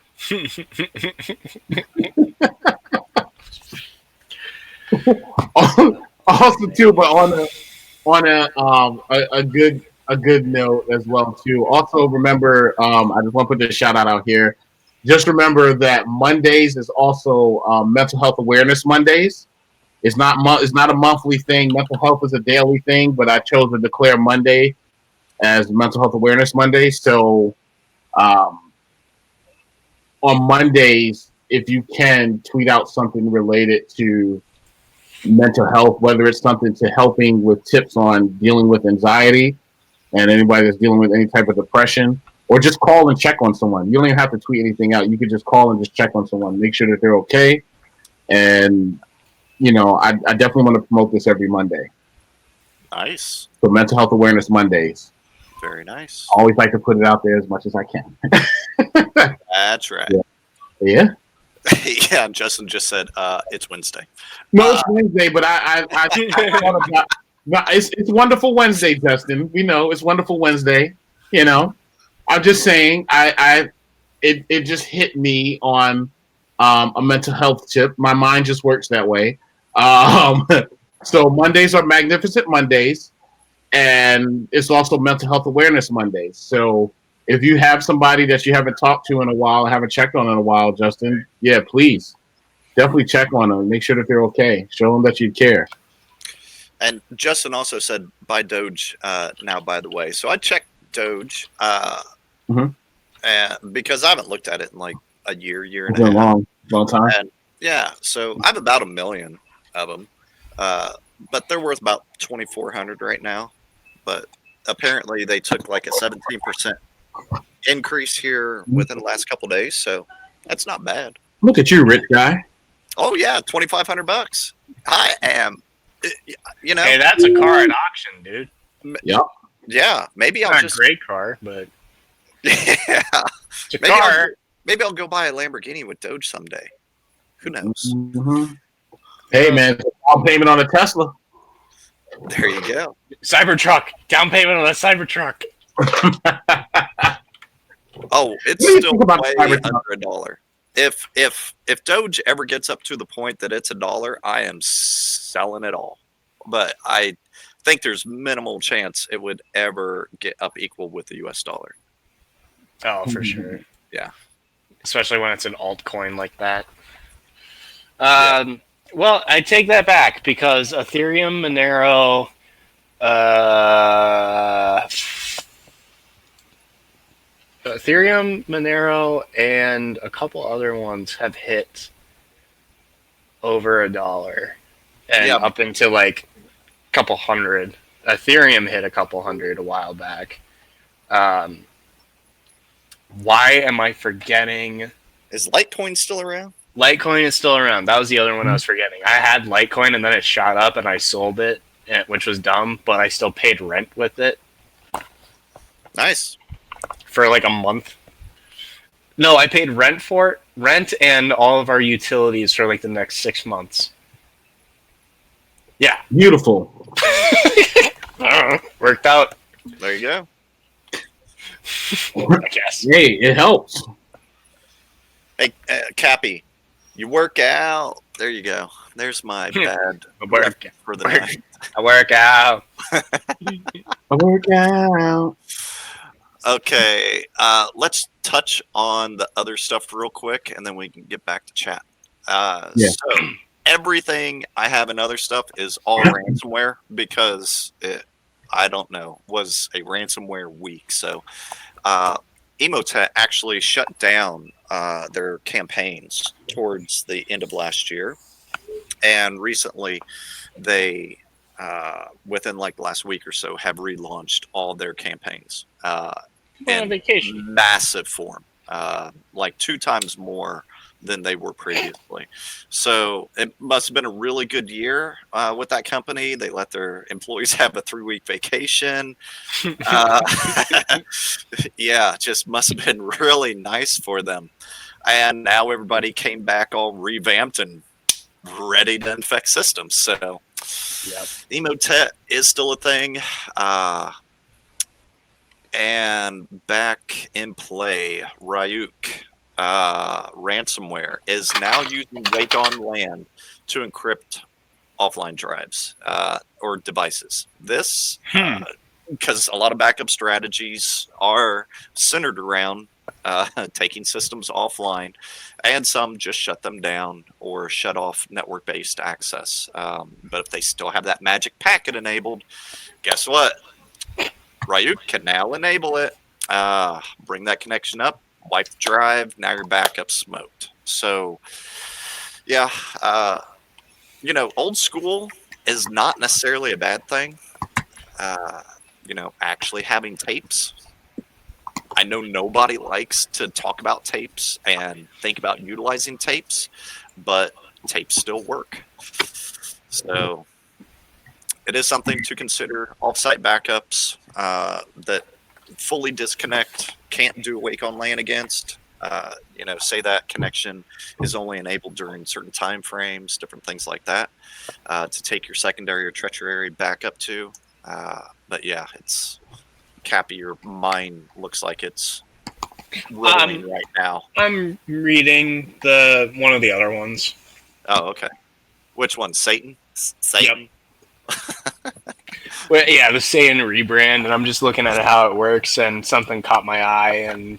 Also too, but on a good note as well too. Also remember, I just want to put this shout out here. Just remember that Mondays is also Mental Health Awareness Mondays. It's not a monthly thing. Mental health is a daily thing, but I chose to declare Monday as Mental Health Awareness Monday. So on Mondays, if you can tweet out something related to mental health, whether it's something to helping with tips on dealing with anxiety and anybody that's dealing with any type of depression, or just call and check on someone. You don't even have to tweet anything out. You could just call and just check on someone, make sure that they're okay. And, you know, I definitely want to promote this every Monday. Nice. So Mental Health Awareness Mondays. Very nice. I always like to put it out there as much as I can. That's right. Yeah. Yeah, Justin just said it's Wednesday. No, it's Wednesday, but I thought about... No, it's Wonderful Wednesday, Justin. We know it's Wonderful Wednesday. You know, I'm just saying, it just hit me on a mental health tip. My mind just works that way. So Mondays are Magnificent Mondays, and it's also Mental Health Awareness Mondays. So if you have somebody that you haven't talked to in a while, haven't checked on in a while, Justin, yeah, please definitely check on them. Make sure that they're okay. Show them that you care. And Justin also said buy Doge now, by the way. So I checked Doge and because I haven't looked at it in like a year and It's been a half. long time. And yeah, so I have about 1 million of them, but they're worth about 2,400 right now. But apparently they took like a 17% increase here within the last couple days, so that's not bad. Look at you, rich guy. Oh yeah, $2,500. I am, you know. Hey, that's a car at auction, dude. Yep. Yeah, maybe Not I'll a just great car, but yeah, it's a car. maybe I'll go buy a Lamborghini with Doge someday. Who knows? Mm-hmm. Hey man, down payment on a Tesla. There you go. Cybertruck. Down payment on a Cybertruck. Oh, it's What do you still think about way Cybertruck? under $1. If Doge ever gets up to the point that it's $1, I am selling it all. But I think there's minimal chance it would ever get up equal with the US dollar. Oh, for sure. Yeah. Especially when it's an altcoin like that. Well, I take that back because Ethereum, Monero, and a couple other ones have hit over $1, and Yeah. up into like a couple hundred. Ethereum hit a couple hundred a while back. Why am I forgetting? Is Litecoin still around? Litecoin is still around. That was the other one I was forgetting. I had Litecoin and then it shot up and I sold it, which was dumb, but I still paid rent with it Nice. for like a month. No, I paid rent for it, rent and all of our utilities for like the next 6 months. Yeah. Beautiful. Worked out, There you go. I guess. Hey, it helps. Hey, Cappy, you work out. There you go. There's my bad I work, for the work. night. I work out. I work out. Okay, let's touch on the other stuff real quick, and then we can get back to chat. Yeah. So everything I have in other stuff is all ransomware because it, I don't know, was a ransomware week. So Emotet actually shut down their campaigns towards the end of last year, and recently they within like the last week or so have relaunched all their campaigns in vacation. massive form, like 2 times more than they were previously. So it must have been a really good year with that company. They let their employees have a 3-week vacation. Yeah, just must have been really nice for them. And now everybody came back all revamped and ready to infect systems. So Emotet is still a thing. And back in play, Ryuk ransomware is now using Wake on LAN to encrypt offline drives or devices. This, because a lot of backup strategies are centered around taking systems offline, and some just shut them down or shut off network-based access. But if they still have that magic packet enabled, guess what? Ryuk can now enable it. Bring that connection up, wipe the drive. Now your backup's smoked. So, yeah, you know, old school is not necessarily a bad thing. You know, actually having tapes. I know nobody likes to talk about tapes and think about utilizing tapes, but tapes still work. So it is something to consider. Offsite backups that fully disconnect, can't do Wake on LAN against. You know, say that connection is only enabled during certain time frames, different things like that, to take your secondary or tertiary backup to. But yeah, it's Cappy. Your mind looks like it's rolling right now. I'm reading the one of the other ones. Oh, okay. Which one? Satan? Satan? Well, yeah, the Saiyan rebrand, and I'm just looking at how it works, and something caught my eye, and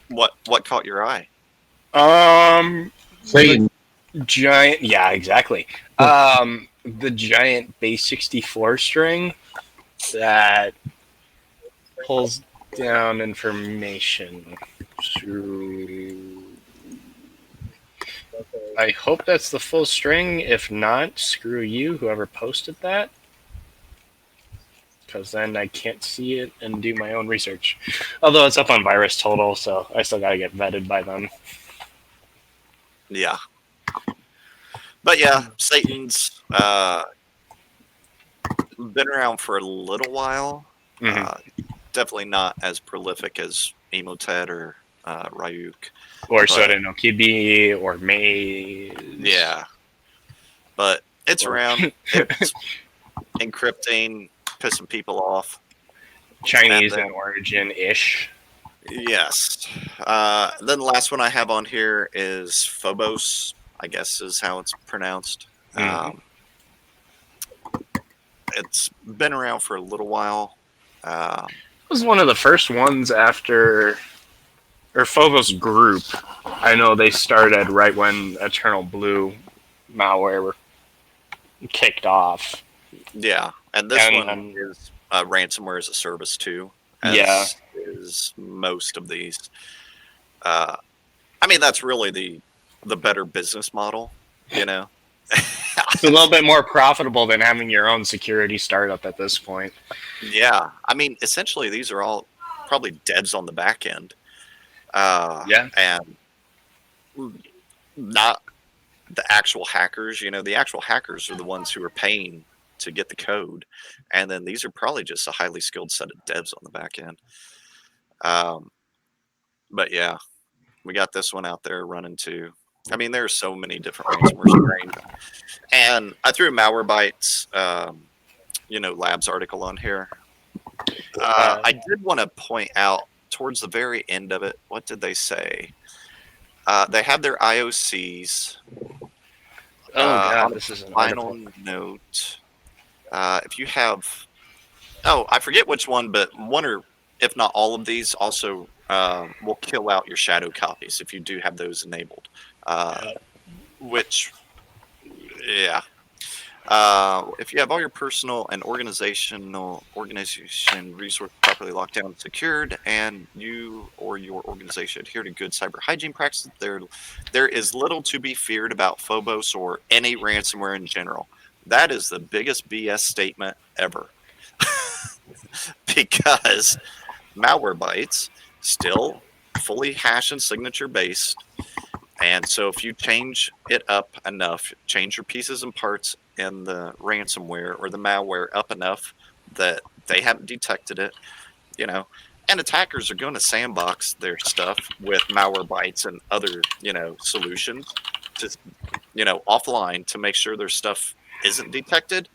What caught your eye? Satan. giant, yeah, exactly. The giant base 64 string that pulls down information through. I hope that's the full string. If not, screw you, whoever posted that. Because then I can't see it and do my own research. Although it's up on Virus Total, so I still gotta get vetted by them. Yeah. But yeah, Satan's been around for a little while. Definitely not as prolific as Emotet or Ryuk. Or Soda no Kibi, or Maze. Yeah. But it's around. It's encrypting, pissing people off. Chinese in origin-ish. Yes. Then the last one I have on here is Phobos, I guess is how it's pronounced. It's been around for a little while. It was one of the first ones after... Or Phobos Group. I know they started right when Eternal Blue malware were kicked off. Yeah. And this one is ransomware as a service too. As is most of these. I mean, that's really the better business model, you know? It's a little bit more profitable than having your own security startup at this point. Yeah. I mean, essentially, these are all probably devs on the back end. And not the actual hackers. You know, the actual hackers are the ones who are paying to get the code. And then these are probably just a highly skilled set of devs on the back end. But yeah, we got this one out there running too. I mean, there are so many different ransomware strains. And I threw Malwarebytes, labs article on here. I did want to point out towards the very end of it, what did they say? They have their IOCs. This is an final article. note. If you have, I forget which one, but one or if not all of these also will kill out your shadow copies if you do have those enabled. Which, yeah. If you have all your personal and organization resource properly locked down and secured, and you or your organization adhere to good cyber hygiene practices, there is little to be feared about Phobos or any ransomware in general. That is the biggest BS statement ever. Because Malwarebytes still fully hash and signature based. And so if you change it up enough, change your pieces and parts in the ransomware or the malware up enough that they haven't detected it, and attackers are going to sandbox their stuff with Malwarebytes and other, solutions to, offline to make sure their stuff isn't detected.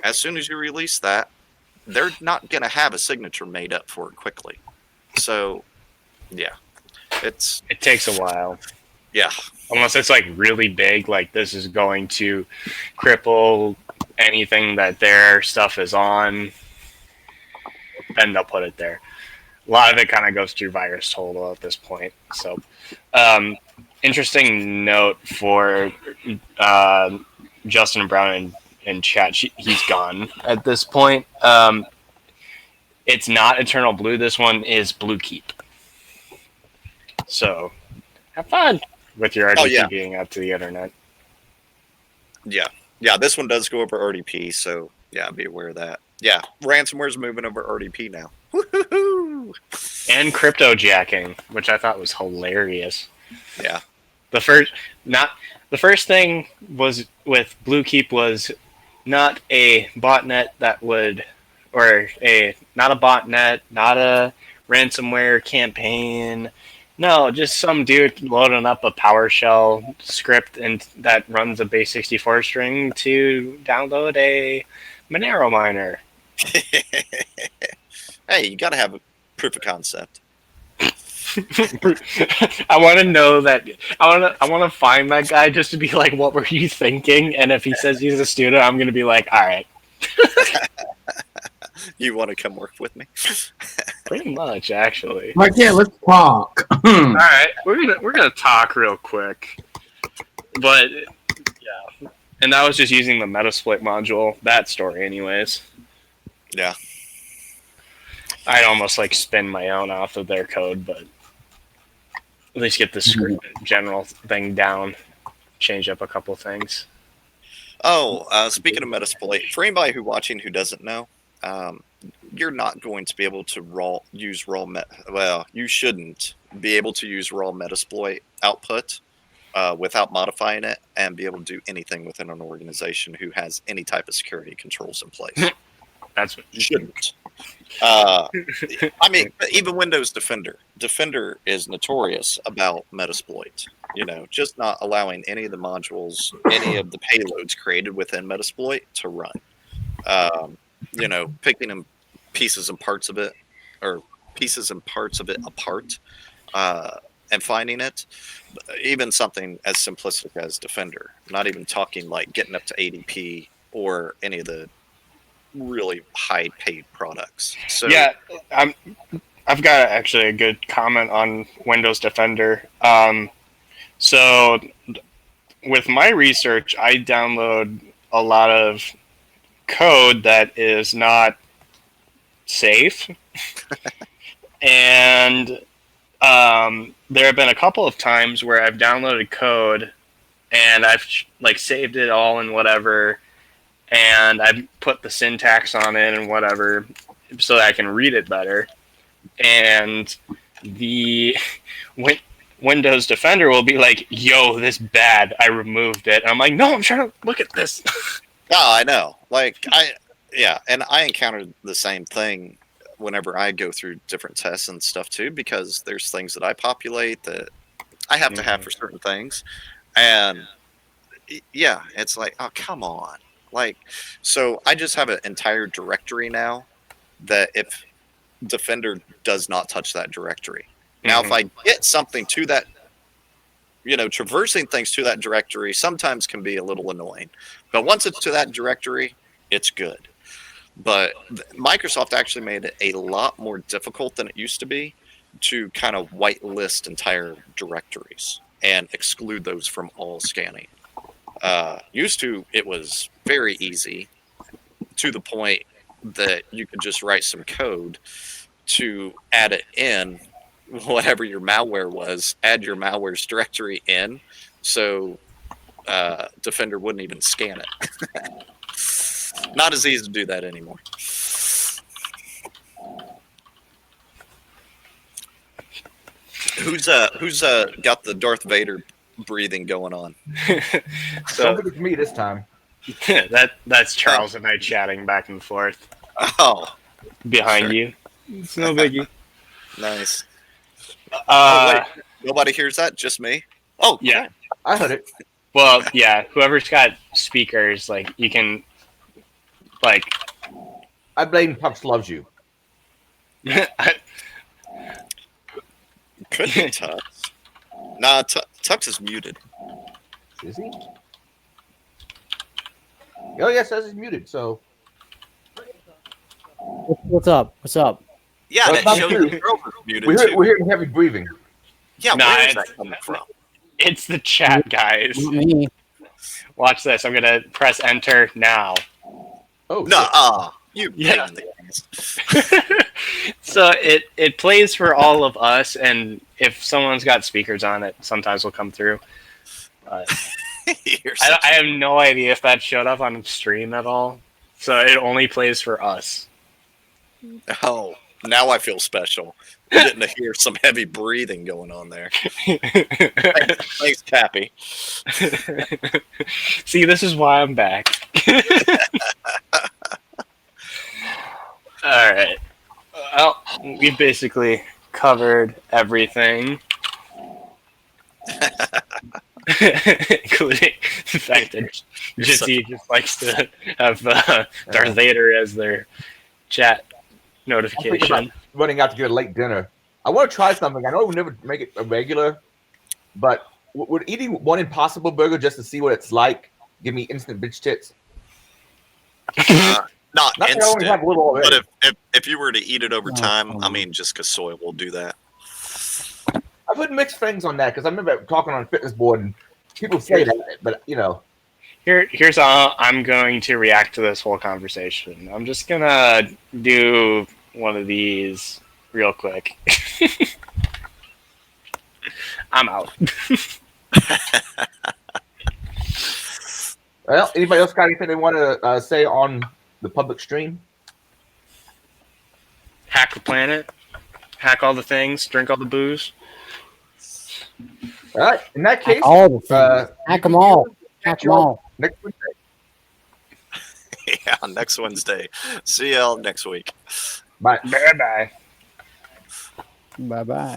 As soon as you release that, they're not going to have a signature made up for it quickly. So, yeah, it takes a while. Yeah. Unless it's like really big, like this is going to cripple anything that their stuff is on, then they'll put it there. A lot of it kind of goes through Virus Total at this point. So, interesting note for Justin Brown in chat. He's gone at this point. It's not Eternal Blue. This one is Blue Keep. So, have fun with your RDP being out to the internet. Yeah. Yeah, this one does go over RDP, so yeah, be aware of that. Yeah, ransomware's moving over RDP now. Woo-hoo-hoo! And crypto jacking, which I thought was hilarious. Yeah. The first thing was with Blue Keep was not a botnet that would, not a botnet, not a ransomware campaign. No, just some dude loading up a PowerShell script and that runs a base 64 string to download a Monero miner. Hey, you got to have a proof of concept. I want to know that. I want to find that guy just to be like, "What were you thinking?" And if he says he's a student, I'm going to be like, "All right." You want to come work with me? Pretty much, actually. Like, yeah, let's talk. All right, we're gonna talk real quick, but yeah, and that was just using the Metasploit module. That story, anyways. Yeah. I'd almost like spin my own off of their code, but at least get the script general thing down, change up a couple things. Oh, speaking of Metasploit, for anybody who doesn't know, you're not going to be able to use raw. Well, you shouldn't be able to use raw Metasploit output without modifying it and be able to do anything within an organization who has any type of security controls in place. That's what You shouldn't. I mean, even Windows Defender is notorious about Metasploit. You know, just not allowing any of the modules, any of the payloads created within Metasploit to run. You know, picking them pieces and parts of it apart, and finding it. Even something as simplistic as Defender. Not even talking like getting up to ADP or any of the really high paid products. So yeah, I've got actually a good comment on Windows Defender. So with my research, I download a lot of code that is not safe, and there have been a couple of times where I've downloaded code and I've like saved it all and whatever, and I've put the syntax on it and whatever so that I can read it better. And the Windows Defender will be like, yo, this bad, I removed it. And I'm like, no, I'm trying to look at this. Oh, I know. Like, and I encountered the same thing whenever I go through different tests and stuff too, because there's things that I populate that I have to have for certain things. And yeah, it's like, oh, come on. Like, so I just have an entire directory now that if Defender does not touch that directory. Now, if I get something to that, you know, traversing things to that directory sometimes can be a little annoying. But once it's to that directory, it's good. But Microsoft actually made it a lot more difficult than it used to be to kind of whitelist entire directories and exclude those from all scanning. Used to, it was very easy to the point that you could just write some code to add it in, whatever your malware was, add your malware's directory in, so Defender wouldn't even scan it. Not as easy to do that anymore. Who's got the Darth Vader breathing going on? So it's me this time. That's Charles and I chatting back and forth. Oh, behind sure. You. It's no biggie. Nice. Wait, nobody hears that? Just me? Oh, yeah. I heard it. Well, yeah. Whoever's got speakers, like you can, like. I blame Tux loves you. Could be Tux. Nah, Tux is muted. Is he? Oh, yes, says he's muted. So. What's up? What's up? Yeah, Well, that it's not shows true. the girl is muted We're too. hearing heavy breathing. Yeah, Nah, where is that coming from? It's the chat, guys. Not me. Watch this. I'm gonna press enter now. Oh, No, you Yeah. pain in the ass. So it plays for all of us, and if someone's got speakers on it, sometimes will come through. You're I such have no idea if that showed up on stream at all. So it only plays for us. Oh, now I feel special. Getting to hear some heavy breathing going on there. Thanks, Cappy. See, this is why I'm back. All right. Well, we've basically covered everything. Including the fact that Jitsi just likes to have Darth Vader as their chat notification. Running out to get a late dinner. I want to try something. I know we'll never make it a regular, but would eating one Impossible Burger just to see what it's like give me instant bitch tits? Not Not that I only instant, have a little already. but if you were to eat it over Oh, time, come I on. mean, just because soy will do that. I've heard mixed things on that because I remember talking on a fitness board and people say that, but Here's how I'm going to react to this whole conversation. I'm just gonna do one of these real quick. I'm out. well, anybody else got anything they want to say on the public stream? Hack the planet. Hack all the things. Drink all the booze. All right, in that case, Hack all the things. Hack them all. Hack them all. Next Wednesday. Yeah, next Wednesday. See y'all next week. Bye. Bye bye. Bye bye.